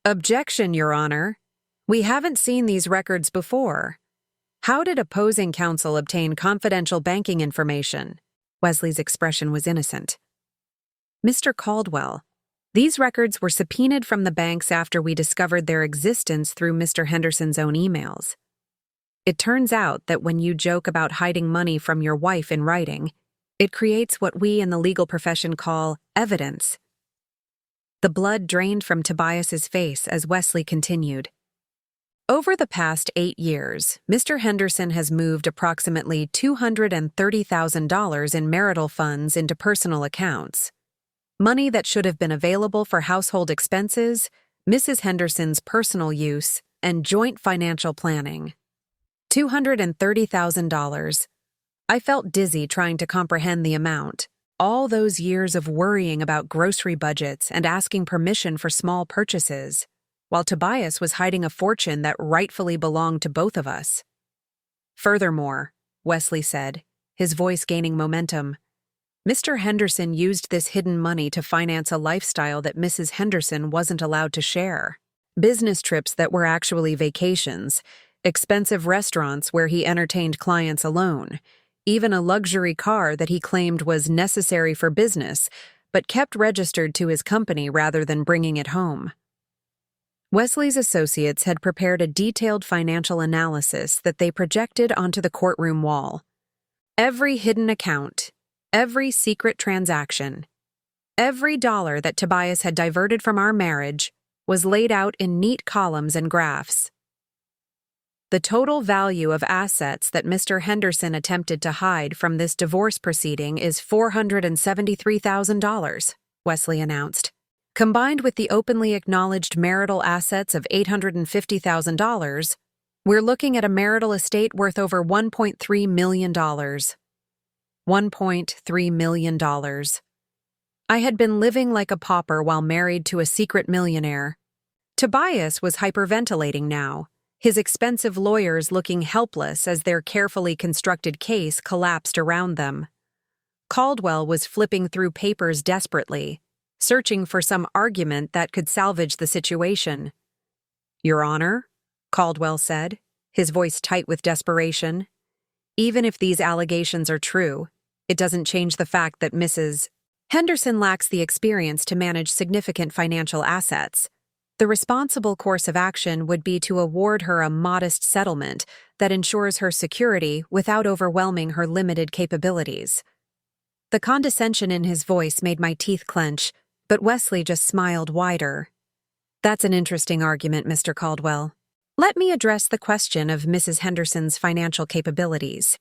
"Objection, Your Honor. We haven't seen these records before. How did opposing counsel obtain confidential banking information?" Wesley's expression was innocent. "Mr. Caldwell, these records were subpoenaed from the banks after we discovered their existence through Mr. Henderson's own emails. It turns out that when you joke about hiding money from your wife in writing, it creates what we in the legal profession call evidence." The blood drained from Tobias's face as Wesley continued. "Over the past 8 years, Mr. Henderson has moved approximately $230,000 in marital funds into personal accounts. Money that should have been available for household expenses, Mrs. Henderson's personal use, and joint financial planning. $230,000. I felt dizzy trying to comprehend the amount. All those years of worrying about grocery budgets and asking permission for small purchases, while Tobias was hiding a fortune that rightfully belonged to both of us. Furthermore, Wesley said, his voice gaining momentum, Mr. Henderson used this hidden money to finance a lifestyle that Mrs. Henderson wasn't allowed to share. Business trips that were actually vacations, expensive restaurants where he entertained clients alone, even a luxury car that he claimed was necessary for business, but kept registered to his company rather than bringing it home. Wesley's associates had prepared a detailed financial analysis that they projected onto the courtroom wall. Every hidden account, every secret transaction, every dollar that Tobias had diverted from our marriage was laid out in neat columns and graphs. The total value of assets that Mr. Henderson attempted to hide from this divorce proceeding is $473,000, Wesley announced. Combined with the openly acknowledged marital assets of $850,000, we're looking at a marital estate worth over $1.3 million. $1.3 million. I had been living like a pauper while married to a secret millionaire. Tobias was hyperventilating now, his expensive lawyers looking helpless as their carefully constructed case collapsed around them. Caldwell was flipping through papers desperately, searching for some argument that could salvage the situation. "Your Honor," Caldwell said, his voice tight with desperation, "even if these allegations are true, it doesn't change the fact that Mrs. Henderson lacks the experience to manage significant financial assets. The responsible course of action would be to award her a modest settlement that ensures her security without overwhelming her limited capabilities." The condescension in his voice made my teeth clench, but Wesley just smiled wider. "That's an interesting argument, Mr. Caldwell. Let me address the question of Mrs. Henderson's financial capabilities."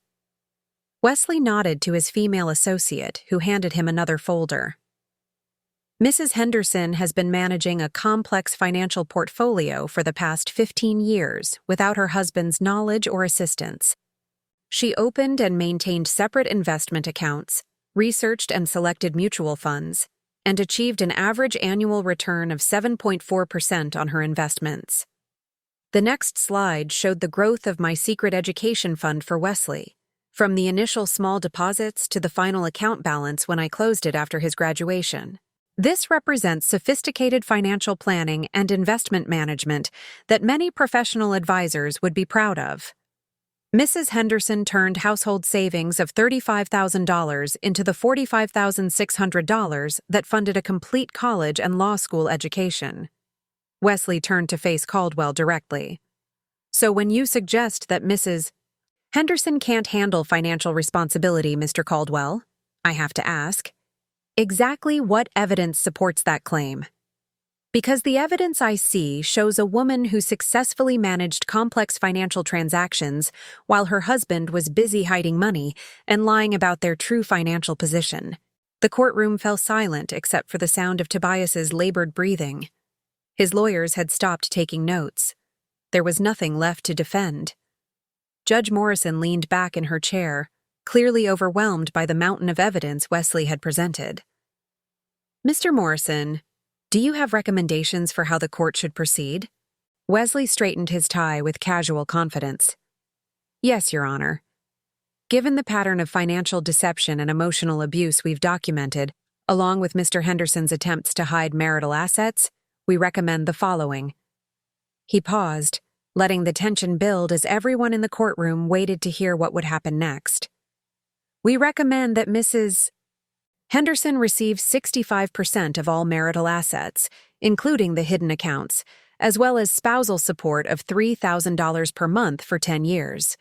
Wesley nodded to his female associate, who handed him another folder. "Mrs. Henderson has been managing a complex financial portfolio for the past 15 years without her husband's knowledge or assistance. She opened and maintained separate investment accounts, researched and selected mutual funds, and achieved an average annual return of 7.4% on her investments." The next slide showed the growth of my secret education fund for Wesley, from the initial small deposits to the final account balance when I closed it after his graduation. This represents sophisticated financial planning and investment management that many professional advisors would be proud of. Mrs. Henderson turned household savings of $35,000 into the $45,600 that funded a complete college and law school education. Wesley turned to face Caldwell directly. "So when you suggest that Mrs. Henderson can't handle financial responsibility, Mr. Caldwell, I have to ask, exactly what evidence supports that claim?" "Because the evidence I see shows a woman who successfully managed complex financial transactions while her husband was busy hiding money and lying about their true financial position." The courtroom fell silent except for the sound of Tobias's labored breathing. His lawyers had stopped taking notes. There was nothing left to defend. Judge Morrison leaned back in her chair, clearly overwhelmed by the mountain of evidence Wesley had presented. "Mr. Morrison, do you have recommendations for how the court should proceed?" Wesley straightened his tie with casual confidence. "Yes, Your Honor. Given the pattern of financial deception and emotional abuse we've documented, along with Mr. Henderson's attempts to hide marital assets, we recommend the following." He paused, letting the tension build as everyone in the courtroom waited to hear what would happen next. "We recommend that Mrs. Henderson receive 65% of all marital assets, including the hidden accounts, as well as spousal support of $3,000 per month for 10 years.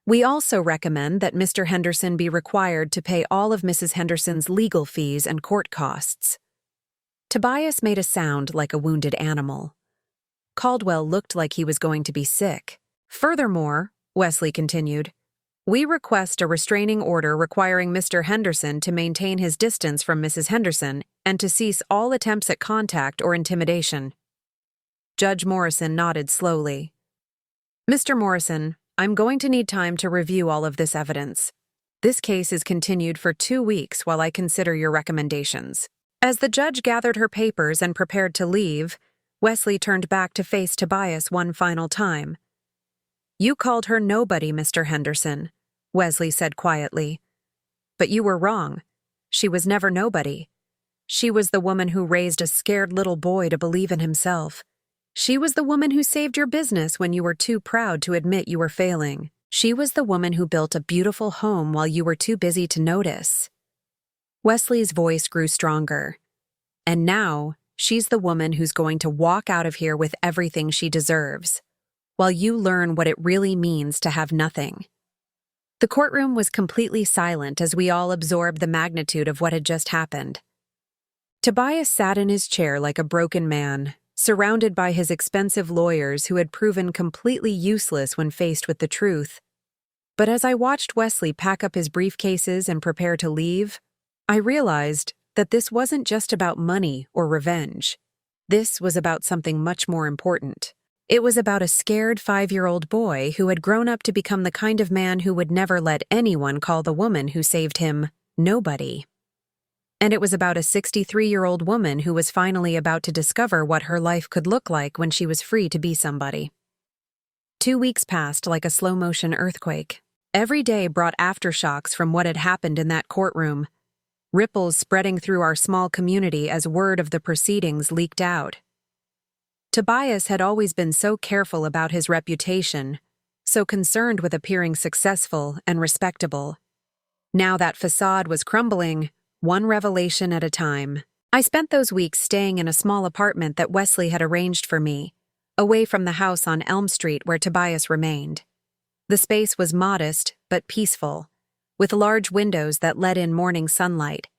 We also recommend that Mr. Henderson be required to pay all of Mrs. Henderson's legal fees and court costs." Tobias made a sound like a wounded animal. Caldwell looked like he was going to be sick. "Furthermore," Wesley continued, "we request a restraining order requiring Mr. Henderson to maintain his distance from Mrs. Henderson and to cease all attempts at contact or intimidation." Judge Morrison nodded slowly. "Mr. Morrison, I'm going to need time to review all of this evidence. This case is continued for 2 weeks while I consider your recommendations. As the judge gathered her papers and prepared to leave, Wesley turned back to face Tobias one final time. You called her nobody, Mr. Henderson, Wesley said quietly. But you were wrong. She was never nobody. She was the woman who raised a scared little boy to believe in himself. She was the woman who saved your business when you were too proud to admit you were failing. She was the woman who built a beautiful home while you were too busy to notice. Wesley's voice grew stronger. And now, she's the woman who's going to walk out of here with everything she deserves, while you learn what it really means to have nothing. The courtroom was completely silent as we all absorbed the magnitude of what had just happened. Tobias sat in his chair like a broken man, surrounded by his expensive lawyers who had proven completely useless when faced with the truth. But as I watched Wesley pack up his briefcases and prepare to leave, I realized that this wasn't just about money or revenge. This was about something much more important. It was about a scared 5-year-old boy who had grown up to become the kind of man who would never let anyone call the woman who saved him nobody. And it was about a 63-year-old woman who was finally about to discover what her life could look like when she was free to be somebody. 2 weeks passed like a slow-motion earthquake. Every day brought aftershocks from what had happened in that courtroom, ripples spreading through our small community as word of the proceedings leaked out. Tobias had always been so careful about his reputation, so concerned with appearing successful and respectable. Now that facade was crumbling, one revelation at a time. I spent those weeks staying in a small apartment that Wesley had arranged for me, away from the house on Elm Street where Tobias remained. The space was modest but peaceful, with large windows that let in morning sunlight,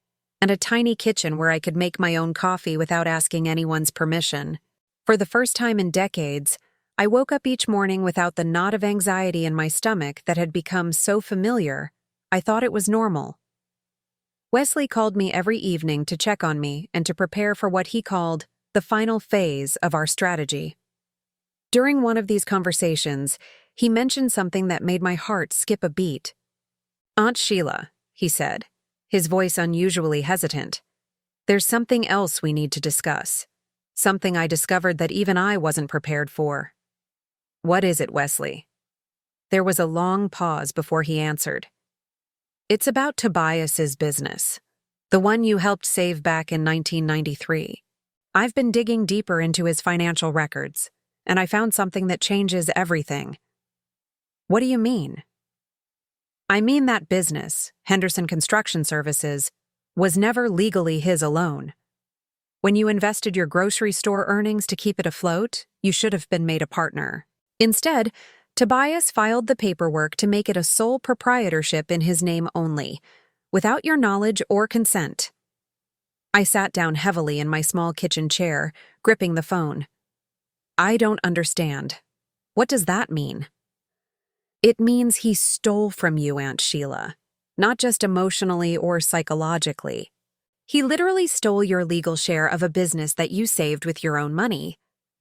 and a tiny kitchen where I could make my own coffee without asking anyone's permission. For the first time in decades, I woke up each morning without the knot of anxiety in my stomach that had become so familiar, I thought it was normal. Wesley called me every evening to check on me and to prepare for what he called the final phase of our strategy. During one of these conversations, he mentioned something that made my heart skip a beat. Aunt Sheila, he said, his voice unusually hesitant. There's something else we need to discuss. Something I discovered that even I wasn't prepared for. What is it, Wesley? There was a long pause before he answered. It's about Tobias's business, the one you helped save back in 1993. I've been digging deeper into his financial records, and I found something that changes everything. What do you mean? I mean that business, Henderson Construction Services, was never legally his alone. When you invested your grocery store earnings to keep it afloat, you should have been made a partner. Instead, Tobias filed the paperwork to make it a sole proprietorship in his name only, without your knowledge or consent. I sat down heavily in my small kitchen chair, gripping the phone. I don't understand. What does that mean? It means he stole from you, Aunt Sheila, not just emotionally or psychologically. He literally stole your legal share of a business that you saved with your own money.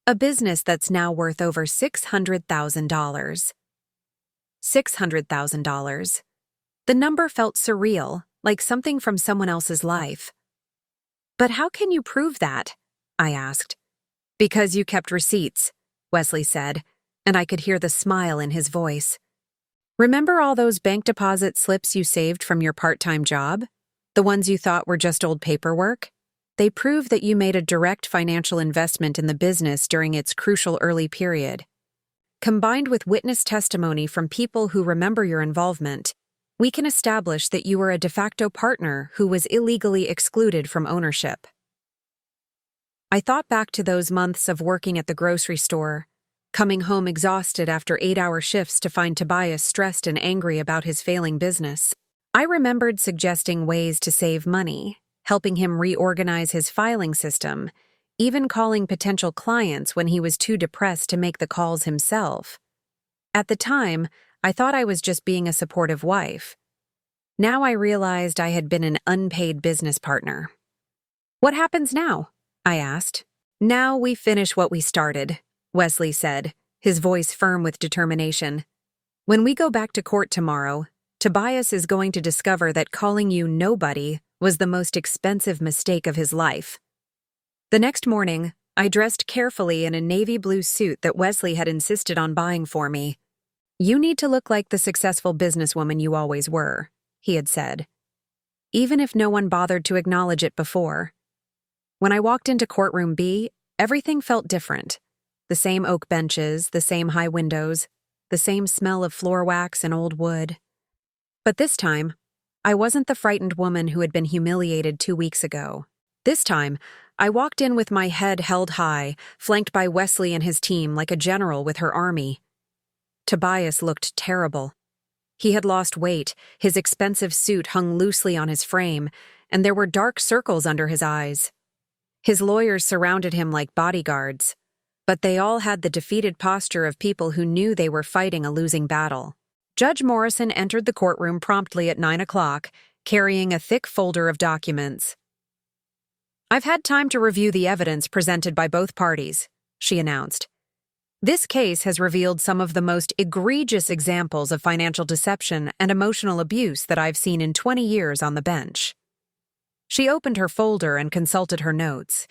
A business that's now worth over $600,000. $600,000. The number felt surreal, like something from someone else's life. But how can you prove that? I asked. Because you kept receipts, Wesley said, and I could hear the smile in his voice. Remember all those bank deposit slips you saved from your part-time job? The ones you thought were just old paperwork? They prove that you made a direct financial investment in the business during its crucial early period. Combined with witness testimony from people who remember your involvement, we can establish that you were a de facto partner who was illegally excluded from ownership. I thought back to those months of working at the grocery store, coming home exhausted after 8-hour shifts to find Tobias stressed and angry about his failing business. I remembered suggesting ways to save money, helping him reorganize his filing system, even calling potential clients when he was too depressed to make the calls himself. At the time, I thought I was just being a supportive wife. Now I realized I had been an unpaid business partner. What happens now? I asked. Now we finish what we started, Wesley said, his voice firm with determination. When we go back to court tomorrow, Tobias is going to discover that calling you nobody was the most expensive mistake of his life. The next morning, I dressed carefully in a navy blue suit that Wesley had insisted on buying for me. "You need to look like the successful businesswoman you always were," he had said, even if no one bothered to acknowledge it before. When I walked into courtroom B, everything felt different. The same oak benches, the same high windows, the same smell of floor wax and old wood. But this time, I wasn't the frightened woman who had been humiliated 2 weeks ago. This time, I walked in with my head held high, flanked by Wesley and his team like a general with her army. Tobias looked terrible. He had lost weight, his expensive suit hung loosely on his frame, and there were dark circles under his eyes. His lawyers surrounded him like bodyguards, but they all had the defeated posture of people who knew they were fighting a losing battle. Judge Morrison entered the courtroom promptly at 9 o'clock, carrying a thick folder of documents. "I've had time to review the evidence presented by both parties," she announced. "This case has revealed some of the most egregious examples of financial deception and emotional abuse that I've seen in 20 years on the bench." She opened her folder and consulted her notes.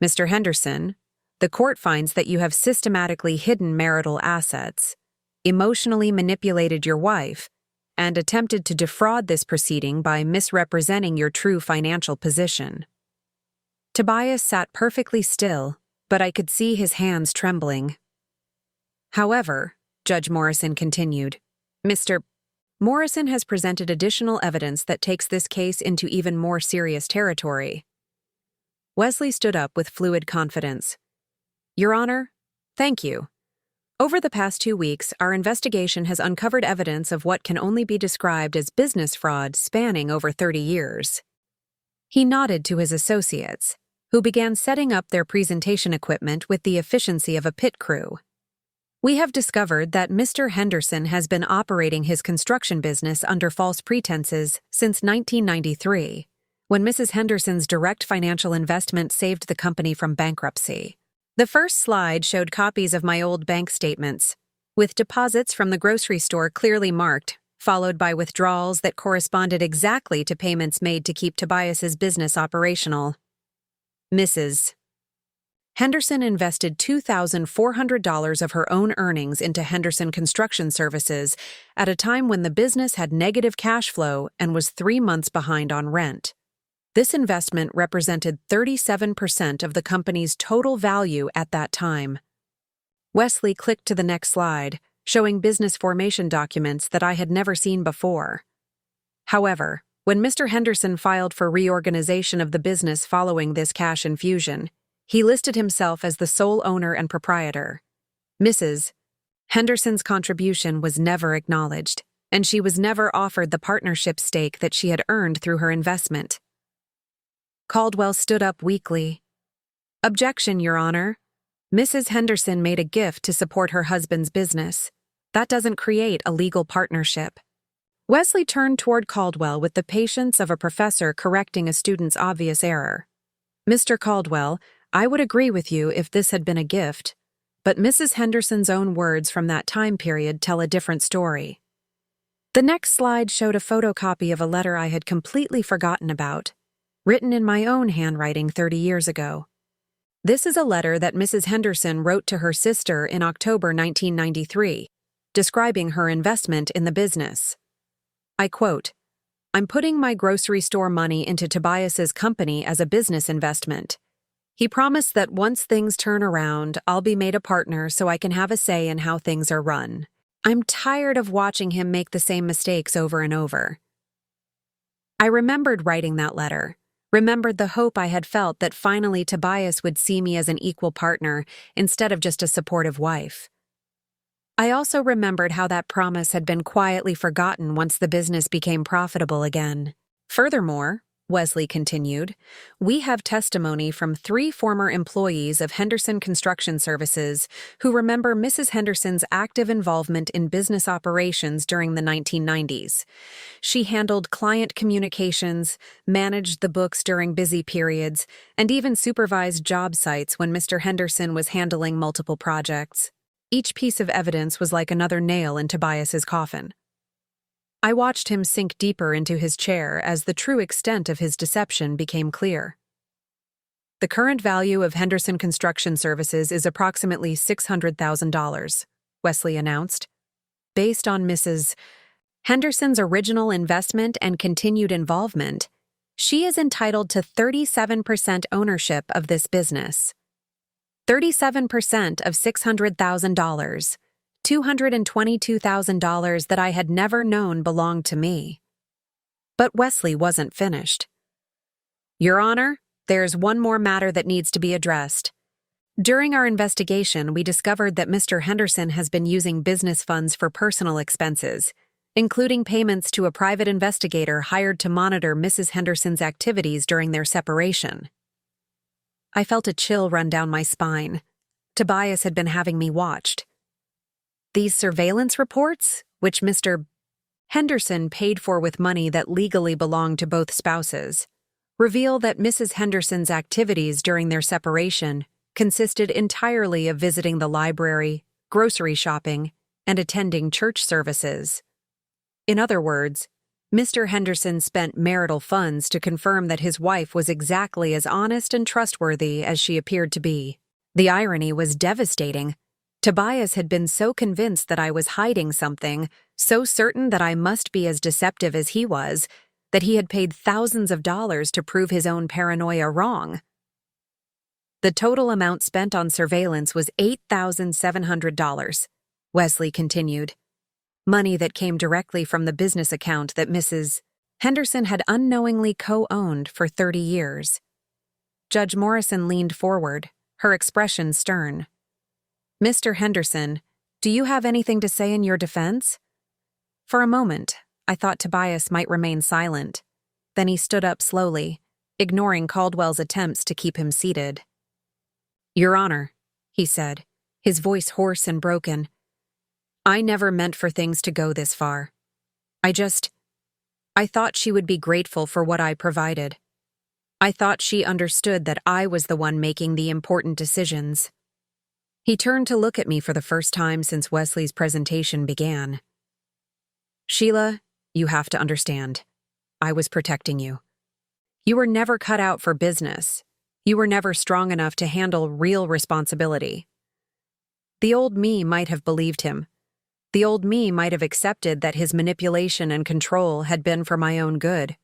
"Mr. Henderson, the court finds that you have systematically hidden marital assets, emotionally manipulated your wife, and attempted to defraud this proceeding by misrepresenting your true financial position." Tobias sat perfectly still, but I could see his hands trembling. "However," Judge Morrison continued, "Mr. Morrison has presented additional evidence that takes this case into even more serious territory." Wesley stood up with fluid confidence. "Your Honor, thank you. Over the past 2 weeks, our investigation has uncovered evidence of what can only be described as business fraud spanning over 30 years. He nodded to his associates, who began setting up their presentation equipment with the efficiency of a pit crew. "We have discovered that Mr. Henderson has been operating his construction business under false pretenses since 1993, when Mrs. Henderson's direct financial investment saved the company from bankruptcy." The first slide showed copies of my old bank statements, with deposits from the grocery store clearly marked, followed by withdrawals that corresponded exactly to payments made to keep Tobias's business operational. Mrs. Henderson invested $2,400 of her own earnings into Henderson Construction Services at a time when the business had negative cash flow and was 3 months behind on rent. This investment represented 37% of the company's total value at that time. Wesley clicked to the next slide, showing business formation documents that I had never seen before. However, when Mr. Henderson filed for reorganization of the business following this cash infusion, he listed himself as the sole owner and proprietor. Mrs. Henderson's contribution was never acknowledged, and she was never offered the partnership stake that she had earned through her investment. Caldwell stood up weakly. "Objection, Your Honor. Mrs. Henderson made a gift to support her husband's business. That doesn't create a legal partnership." Wesley turned toward Caldwell with the patience of a professor correcting a student's obvious error. "Mr. Caldwell, I would agree with you if this had been a gift, but Mrs. Henderson's own words from that time period tell a different story." The next slide showed a photocopy of a letter I had completely forgotten about, written in my own handwriting 30 years ago. This is a letter that Mrs. Henderson wrote to her sister in October 1993, describing her investment in the business. I quote, "I'm putting my grocery store money into Tobias's company as a business investment. He promised that once things turn around, I'll be made a partner so I can have a say in how things are run. I'm tired of watching him make the same mistakes over and over." I remembered writing that letter, remembered the hope I had felt that finally Tobias would see me as an equal partner instead of just a supportive wife. I also remembered how that promise had been quietly forgotten once the business became profitable again. Furthermore, Wesley continued, we have testimony from 3 former employees of Henderson Construction Services who remember Mrs. Henderson's active involvement in business operations during the 1990s. She handled client communications, managed the books during busy periods, and even supervised job sites when Mr. Henderson was handling multiple projects. Each piece of evidence was like another nail in Tobias's coffin. I watched him sink deeper into his chair as the true extent of his deception became clear. The current value of Henderson Construction Services is approximately $600,000, Wesley announced. Based on Mrs. Henderson's original investment and continued involvement, she is entitled to 37% ownership of this business. 37% of $600,000, $222,000 that I had never known belonged to me. But Wesley wasn't finished. Your Honor, there's one more matter that needs to be addressed. During our investigation, we discovered that Mr. Henderson has been using business funds for personal expenses, including payments to a private investigator hired to monitor Mrs. Henderson's activities during their separation. I felt a chill run down my spine. Tobias had been having me watched. These surveillance reports, which Mr. Henderson paid for with money that legally belonged to both spouses, reveal that Mrs. Henderson's activities during their separation consisted entirely of visiting the library, grocery shopping, and attending church services. In other words, Mr. Henderson spent marital funds to confirm that his wife was exactly as honest and trustworthy as she appeared to be. The irony was devastating. Tobias had been so convinced that I was hiding something, so certain that I must be as deceptive as he was, that he had paid thousands of dollars to prove his own paranoia wrong. The total amount spent on surveillance was $8,700, Wesley continued. Money that came directly from the business account that Mrs. Henderson had unknowingly co-owned for 30 years. Judge Morrison leaned forward, her expression stern. Mr. Henderson, do you have anything to say in your defense? For a moment, I thought Tobias might remain silent. Then he stood up slowly, ignoring Caldwell's attempts to keep him seated. Your Honor, he said, his voice hoarse and broken, I never meant for things to go this far. I thought she would be grateful for what I provided. I thought she understood that I was the one making the important decisions. He turned to look at me for the first time since Wesley's presentation began. Sheila, you have to understand. I was protecting you. You were never cut out for business. You were never strong enough to handle real responsibility. The old me might have believed him. The old me might have accepted that his manipulation and control had been for my own good.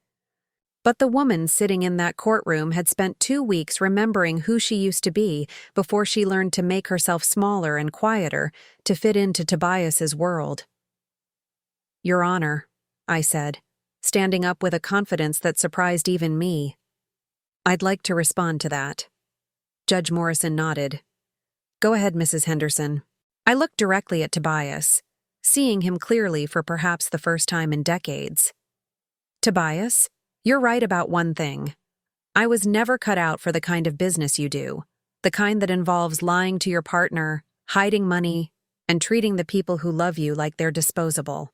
But the woman sitting in that courtroom had spent 2 weeks remembering who she used to be before she learned to make herself smaller and quieter to fit into Tobias's world. Your Honor, I said, standing up with a confidence that surprised even me. I'd like to respond to that. Judge Morrison nodded. Go ahead, Mrs. Henderson. I looked directly at Tobias, seeing him clearly for perhaps the first time in decades. Tobias, you're right about one thing. I was never cut out for the kind of business you do, the kind that involves lying to your partner, hiding money, and treating the people who love you like they're disposable.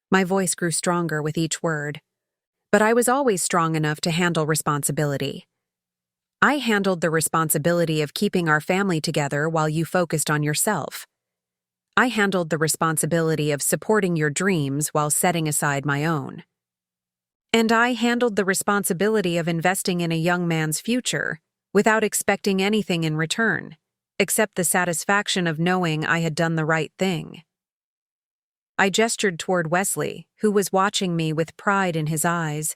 My voice grew stronger with each word, but I was always strong enough to handle responsibility. I handled the responsibility of keeping our family together while you focused on yourself. I handled the responsibility of supporting your dreams while setting aside my own. And I handled the responsibility of investing in a young man's future without expecting anything in return, except the satisfaction of knowing I had done the right thing. I gestured toward Wesley, who was watching me with pride in his eyes.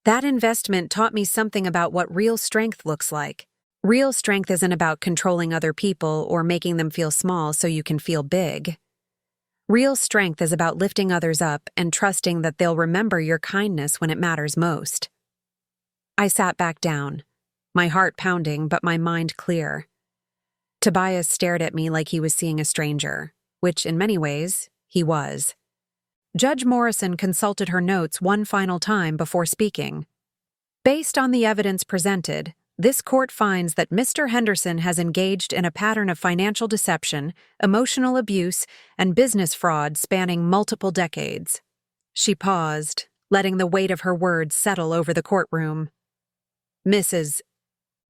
That investment taught me something about what real strength looks like. Real strength isn't about controlling other people or making them feel small so you can feel big. Real strength is about lifting others up and trusting that they'll remember your kindness when it matters most. I sat back down, my heart pounding but my mind clear. Tobias stared at me like he was seeing a stranger, which in many ways, he was. Judge Morrison consulted her notes one final time before speaking. Based on the evidence presented, this court finds that Mr. Henderson has engaged in a pattern of financial deception, emotional abuse, and business fraud spanning multiple decades. She paused, letting the weight of her words settle over the courtroom. Mrs.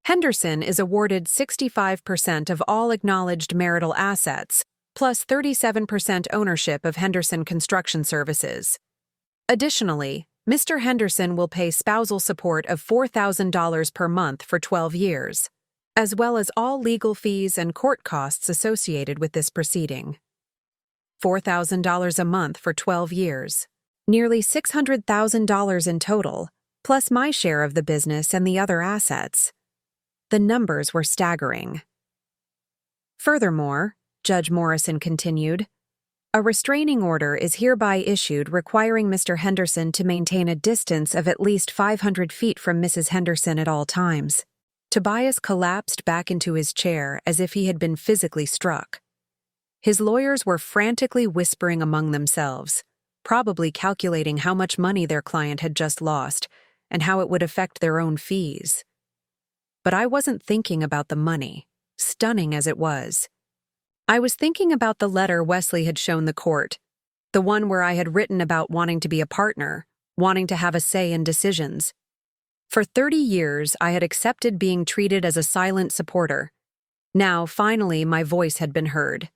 Henderson is awarded 65% of all acknowledged marital assets, plus 37% ownership of Henderson Construction Services. Additionally, Mr. Henderson will pay spousal support of $4,000 per month for 12 years, as well as all legal fees and court costs associated with this proceeding. $4,000 a month for 12 years, nearly $600,000 in total, plus my share of the business and the other assets. The numbers were staggering. Furthermore, Judge Morrison continued, a restraining order is hereby issued requiring Mr. Henderson to maintain a distance of at least 500 feet from Mrs. Henderson at all times. Tobias collapsed back into his chair as if he had been physically struck. His lawyers were frantically whispering among themselves, probably calculating how much money their client had just lost and how it would affect their own fees. But I wasn't thinking about the money, stunning as it was. I was thinking about the letter Wesley had shown the court, the one where I had written about wanting to be a partner, wanting to have a say in decisions. For 30 years, I had accepted being treated as a silent supporter. Now, finally, my voice had been heard.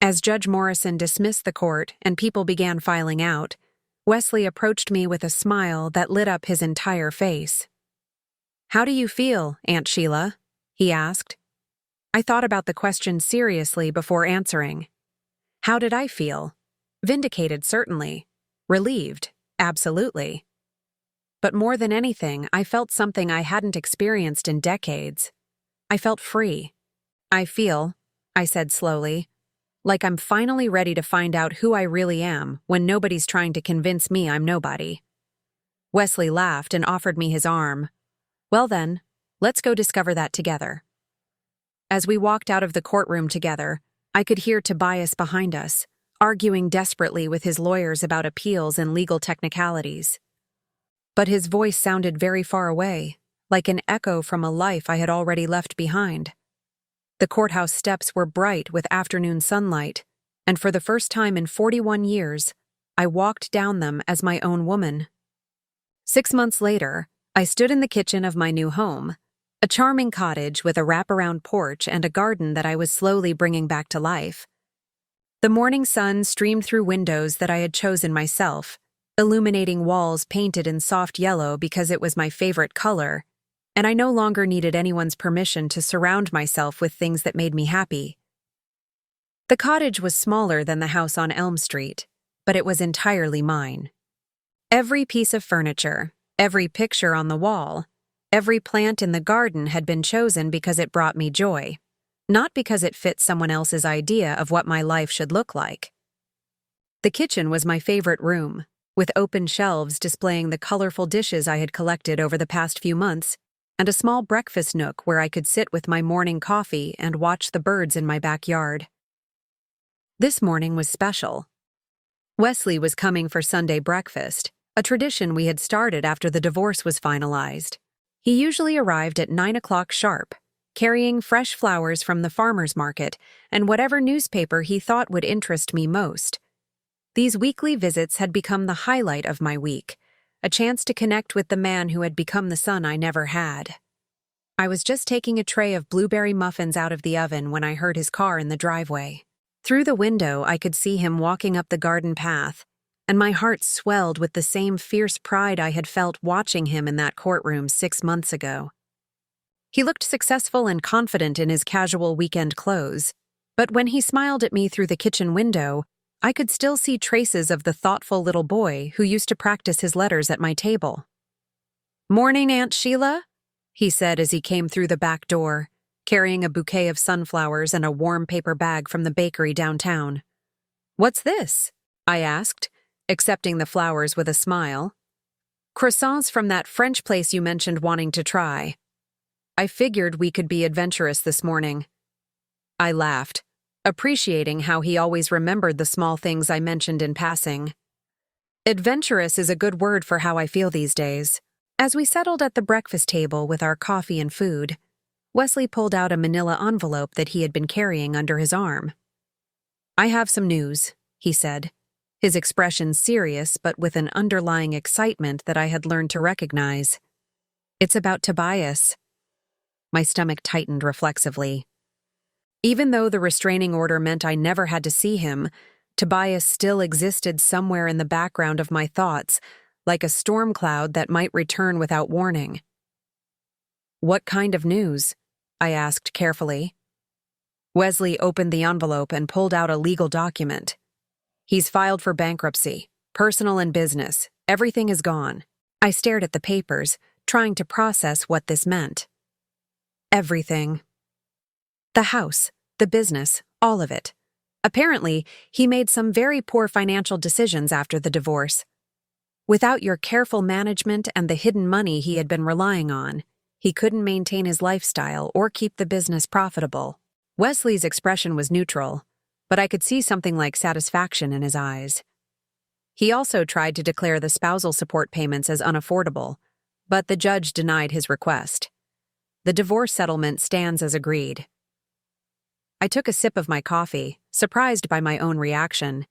As Judge Morrison dismissed the court and people began filing out, Wesley approached me with a smile that lit up his entire face. "How do you feel, Aunt Sheila?" he asked. I thought about the question seriously before answering. How did I feel? Vindicated, certainly. Relieved, absolutely. But more than anything, I felt something I hadn't experienced in decades. I felt free. I feel, I said slowly, like I'm finally ready to find out who I really am when nobody's trying to convince me I'm nobody. Wesley laughed and offered me his arm. Well then, let's go discover that together. As we walked out of the courtroom together, I could hear Tobias behind us, arguing desperately with his lawyers about appeals and legal technicalities. But his voice sounded very far away, like an echo from a life I had already left behind. The courthouse steps were bright with afternoon sunlight, and for the first time in 41 years, I walked down them as my own woman. 6 months later, I stood in the kitchen of my new home, a charming cottage with a wraparound porch and a garden that I was slowly bringing back to life. The morning sun streamed through windows that I had chosen myself, illuminating walls painted in soft yellow because it was my favorite color, and I no longer needed anyone's permission to surround myself with things that made me happy. The cottage was smaller than the house on Elm Street, but it was entirely mine. Every piece of furniture, every picture on the wall, every plant in the garden had been chosen because it brought me joy, not because it fit someone else's idea of what my life should look like. The kitchen was my favorite room, with open shelves displaying the colorful dishes I had collected over the past few months, and a small breakfast nook where I could sit with my morning coffee and watch the birds in my backyard. This morning was special. Wesley was coming for Sunday breakfast, a tradition we had started after the divorce was finalized. He usually arrived at 9 o'clock sharp, carrying fresh flowers from the farmer's market and whatever newspaper he thought would interest me most. These weekly visits had become the highlight of my week, a chance to connect with the man who had become the son I never had. I was just taking a tray of blueberry muffins out of the oven when I heard his car in the driveway. Through the window, I could see him walking up the garden path, and my heart swelled with the same fierce pride I had felt watching him in that courtroom 6 months ago. He looked successful and confident in his casual weekend clothes, but when he smiled at me through the kitchen window, I could still see traces of the thoughtful little boy who used to practice his letters at my table. "Morning, Aunt Sheila," he said as he came through the back door, carrying a bouquet of sunflowers and a warm paper bag from the bakery downtown. "What's this?" I asked, accepting the flowers with a smile. "Croissants from that French place you mentioned wanting to try. I figured we could be adventurous this morning." I laughed, appreciating how he always remembered the small things I mentioned in passing. Adventurous is a good word for how I feel these days. As we settled at the breakfast table with our coffee and food, Wesley pulled out a manila envelope that he had been carrying under his arm. "I have some news," he said, his expression serious but with an underlying excitement that I had learned to recognize. "It's about Tobias." My stomach tightened reflexively. Even though the restraining order meant I never had to see him, Tobias still existed somewhere in the background of my thoughts, like a storm cloud that might return without warning. "What kind of news?" I asked carefully. Wesley opened the envelope and pulled out a legal document. "He's filed for bankruptcy, personal and business. Everything is gone." I stared at the papers, trying to process what this meant. Everything. The house, the business, all of it. Apparently, he made some very poor financial decisions after the divorce. Without your careful management and the hidden money he had been relying on, he couldn't maintain his lifestyle or keep the business profitable. Wesley's expression was neutral, but I could see something like satisfaction in his eyes. He also tried to declare the spousal support payments as unaffordable, but the judge denied his request. The divorce settlement stands as agreed. I took a sip of my coffee, surprised by my own reaction.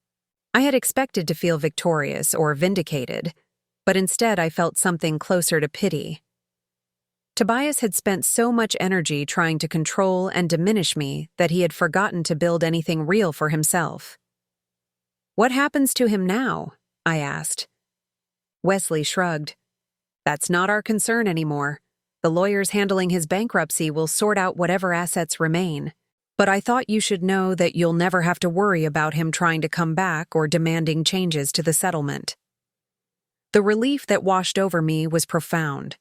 I had expected to feel victorious or vindicated, but instead I felt something closer to pity. Tobias had spent so much energy trying to control and diminish me that he had forgotten to build anything real for himself. "What happens to him now?" I asked. Wesley shrugged. "That's not our concern anymore. The lawyers handling his bankruptcy will sort out whatever assets remain. But I thought you should know that you'll never have to worry about him trying to come back or demanding changes to the settlement." The relief that washed over me was profound.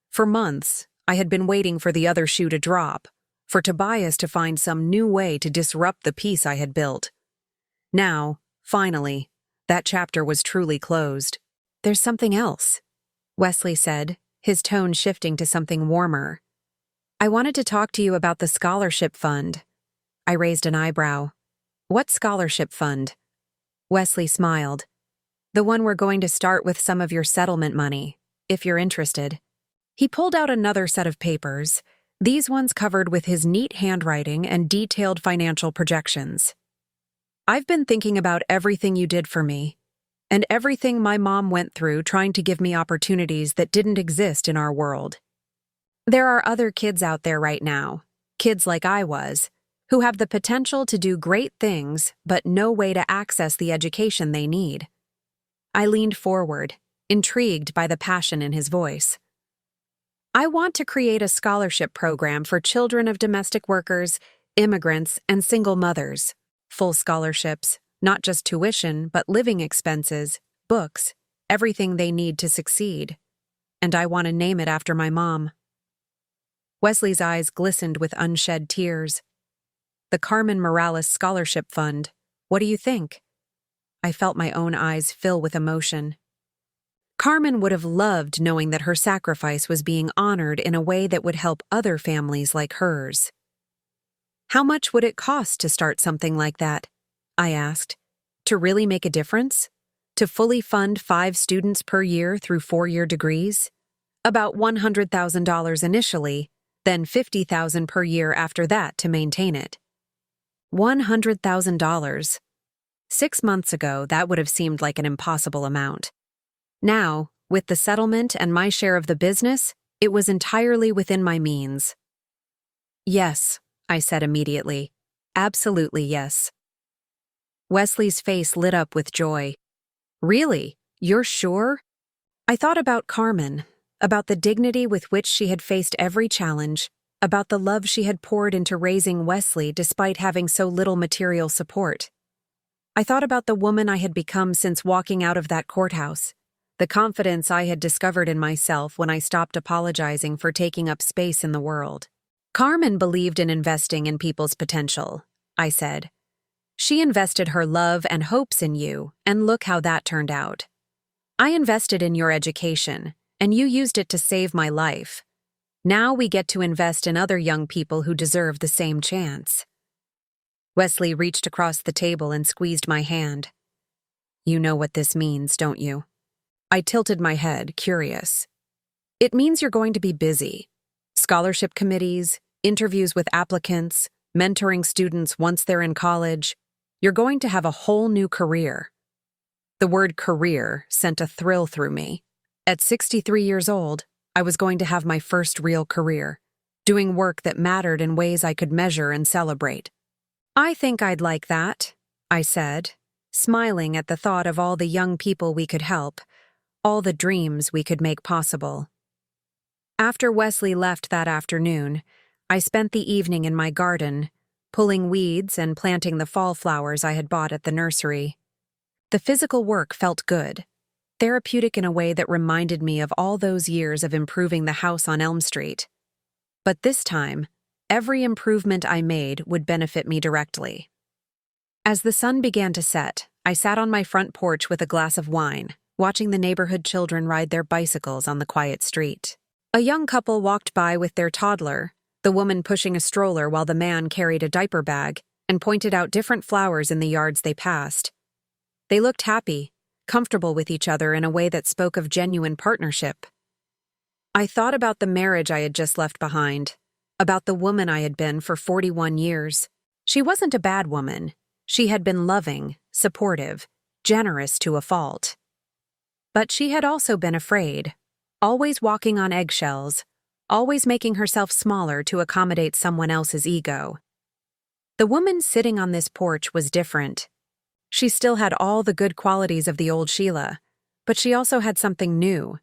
For months, I had been waiting for the other shoe to drop, for Tobias to find some new way to disrupt the peace I had built. Now, finally, that chapter was truly closed. "There's something else," Wesley said, his tone shifting to something warmer. "I wanted to talk to you about the scholarship fund." I raised an eyebrow. "What scholarship fund?" Wesley smiled. "The one we're going to start with some of your settlement money, if you're interested." He pulled out another set of papers, these ones covered with his neat handwriting and detailed financial projections. "I've been thinking about everything you did for me, and everything my mom went through trying to give me opportunities that didn't exist in our world. There are other kids out there right now, kids like I was, who have the potential to do great things but no way to access the education they need." I leaned forward, intrigued by the passion in his voice. "I want to create a scholarship program for children of domestic workers, immigrants, and single mothers. Full scholarships, not just tuition, but living expenses, books, everything they need to succeed. And I want to name it after my mom." Wesley's eyes glistened with unshed tears. "The Carmen Morales Scholarship Fund. What do you think?" I felt my own eyes fill with emotion. Carmen would have loved knowing that her sacrifice was being honored in a way that would help other families like hers. "How much would it cost to start something like that?" I asked. "To really make a difference? To fully fund 5 students per year through 4-year degrees? About $100,000 initially, then $50,000 per year after that to maintain it." $100,000. 6 months ago, that would have seemed like an impossible amount. Now, with the settlement and my share of the business, it was entirely within my means. "Yes," I said immediately. "Absolutely yes." Wesley's face lit up with joy. "Really? You're sure?" I thought about Carmen, about the dignity with which she had faced every challenge, about the love she had poured into raising Wesley despite having so little material support. I thought about the woman I had become since walking out of that courthouse, the confidence I had discovered in myself when I stopped apologizing for taking up space in the world. "Carmen believed in investing in people's potential," I said. "She invested her love and hopes in you, and look how that turned out. I invested in your education, and you used it to save my life. Now we get to invest in other young people who deserve the same chance." Wesley reached across the table and squeezed my hand. "You know what this means, don't you?" I tilted my head, curious. "It means you're going to be busy. Scholarship committees, interviews with applicants, mentoring students once they're in college. You're going to have a whole new career." The word career sent a thrill through me. At 63 years old, I was going to have my first real career, doing work that mattered in ways I could measure and celebrate. "I think I'd like that," I said, smiling at the thought of all the young people we could help, all the dreams we could make possible. After Wesley left that afternoon, I spent the evening in my garden, pulling weeds and planting the fall flowers I had bought at the nursery. The physical work felt good, therapeutic in a way that reminded me of all those years of improving the house on Elm Street. But this time, every improvement I made would benefit me directly. As the sun began to set, I sat on my front porch with a glass of wine, watching the neighborhood children ride their bicycles on the quiet street. A young couple walked by with their toddler, the woman pushing a stroller while the man carried a diaper bag, and pointed out different flowers in the yards they passed. They looked happy, comfortable with each other in a way that spoke of genuine partnership. I thought about the marriage I had just left behind, about the woman I had been for 41 years. She wasn't a bad woman. She had been loving, supportive, generous to a fault. But she had also been afraid, always walking on eggshells, always making herself smaller to accommodate someone else's ego. The woman sitting on this porch was different. She still had all the good qualities of the old Sheila, but she also had something new,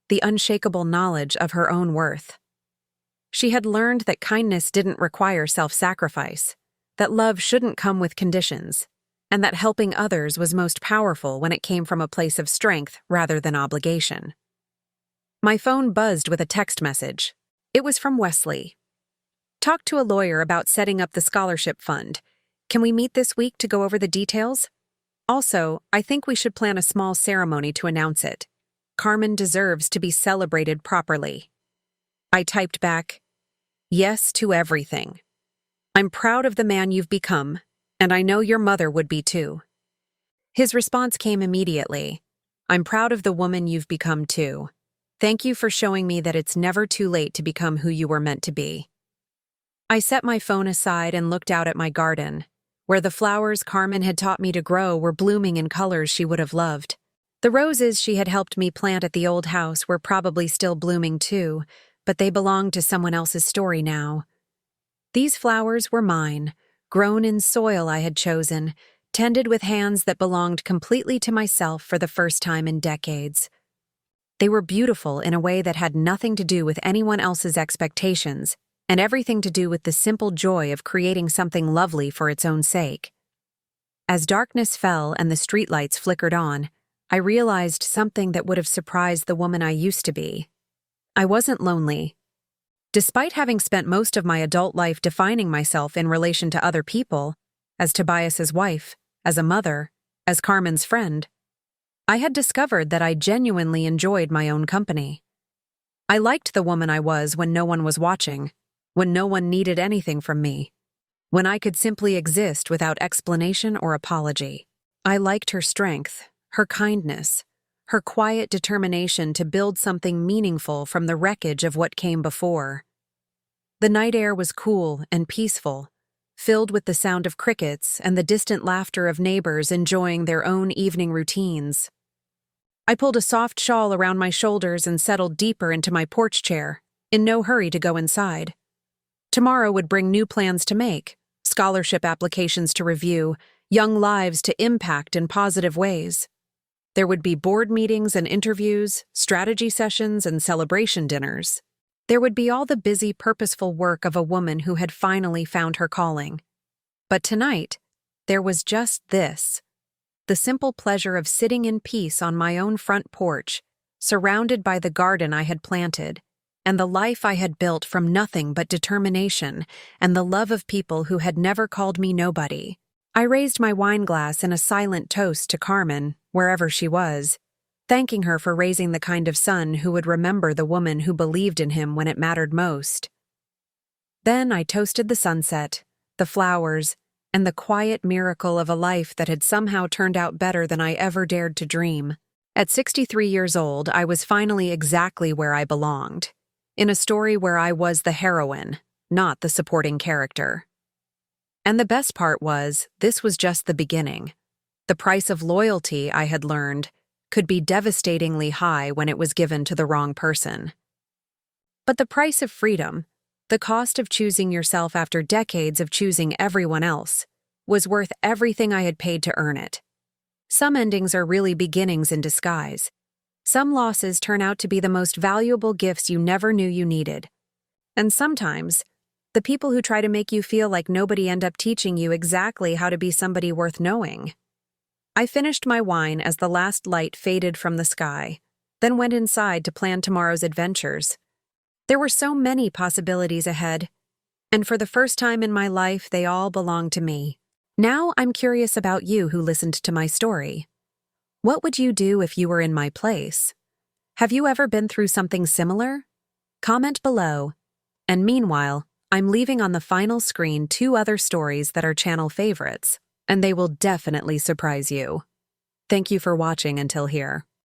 the unshakable knowledge of her own worth. She had learned that kindness didn't require self-sacrifice, that love shouldn't come with conditions, and that helping others was most powerful when it came from a place of strength rather than obligation. My phone buzzed with a text message. It was from Wesley. "Talked to a lawyer about setting up the scholarship fund. Can we meet this week to go over the details? Also, I think we should plan a small ceremony to announce it. Carmen deserves to be celebrated properly." I typed back, "Yes to everything. I'm proud of the man you've become, and I know your mother would be too." His response came immediately. "I'm proud of the woman you've become too. Thank you for showing me that it's never too late to become who you were meant to be." I set my phone aside and looked out at my garden, where the flowers Carmen had taught me to grow were blooming in colors she would have loved. The roses she had helped me plant at the old house were probably still blooming too, but they belonged to someone else's story now. These flowers were mine, grown in soil I had chosen, tended with hands that belonged completely to myself for the first time in decades. They were beautiful in a way that had nothing to do with anyone else's expectations, and everything to do with the simple joy of creating something lovely for its own sake. As darkness fell and the streetlights flickered on, I realized something that would have surprised the woman I used to be. I wasn't lonely. Despite having spent most of my adult life defining myself in relation to other people, as Tobias's wife, as a mother, as Carmen's friend, I had discovered that I genuinely enjoyed my own company. I liked the woman I was when no one was watching, when no one needed anything from me, when I could simply exist without explanation or apology. I liked her strength, her kindness, her quiet determination to build something meaningful from the wreckage of what came before. The night air was cool and peaceful, filled with the sound of crickets and the distant laughter of neighbors enjoying their own evening routines. I pulled a soft shawl around my shoulders and settled deeper into my porch chair, in no hurry to go inside. Tomorrow would bring new plans to make, scholarship applications to review, young lives to impact in positive ways. There would be board meetings and interviews, strategy sessions and celebration dinners. There would be all the busy, purposeful work of a woman who had finally found her calling. But tonight, there was just this. The simple pleasure of sitting in peace on my own front porch, surrounded by the garden I had planted, and the life I had built from nothing but determination and the love of people who had never called me nobody. I raised my wine glass in a silent toast to Carmen, wherever she was, thanking her for raising the kind of son who would remember the woman who believed in him when it mattered most. Then I toasted the sunset, the flowers, and the quiet miracle of a life that had somehow turned out better than I ever dared to dream. At 63 years old, I was finally exactly where I belonged, in a story where I was the heroine, not the supporting character. And the best part was, this was just the beginning. The price of loyalty, I had learned, could be devastatingly high when it was given to the wrong person. But the price of freedom, The cost of choosing yourself after decades of choosing everyone else was worth everything I had paid to earn it. Some endings are really beginnings in disguise. Some losses turn out to be the most valuable gifts you never knew you needed. And sometimes, the people who try to make you feel like nobody end up teaching you exactly how to be somebody worth knowing. I finished my wine as the last light faded from the sky, then went inside to plan tomorrow's adventures. There were so many possibilities ahead, and for the first time in my life, they all belonged to me. Now I'm curious about you who listened to my story. What would you do if you were in my place? Have you ever been through something similar? Comment below. And meanwhile, I'm leaving on the final screen 2 other stories that are channel favorites, and they will definitely surprise you. Thank you for watching until here.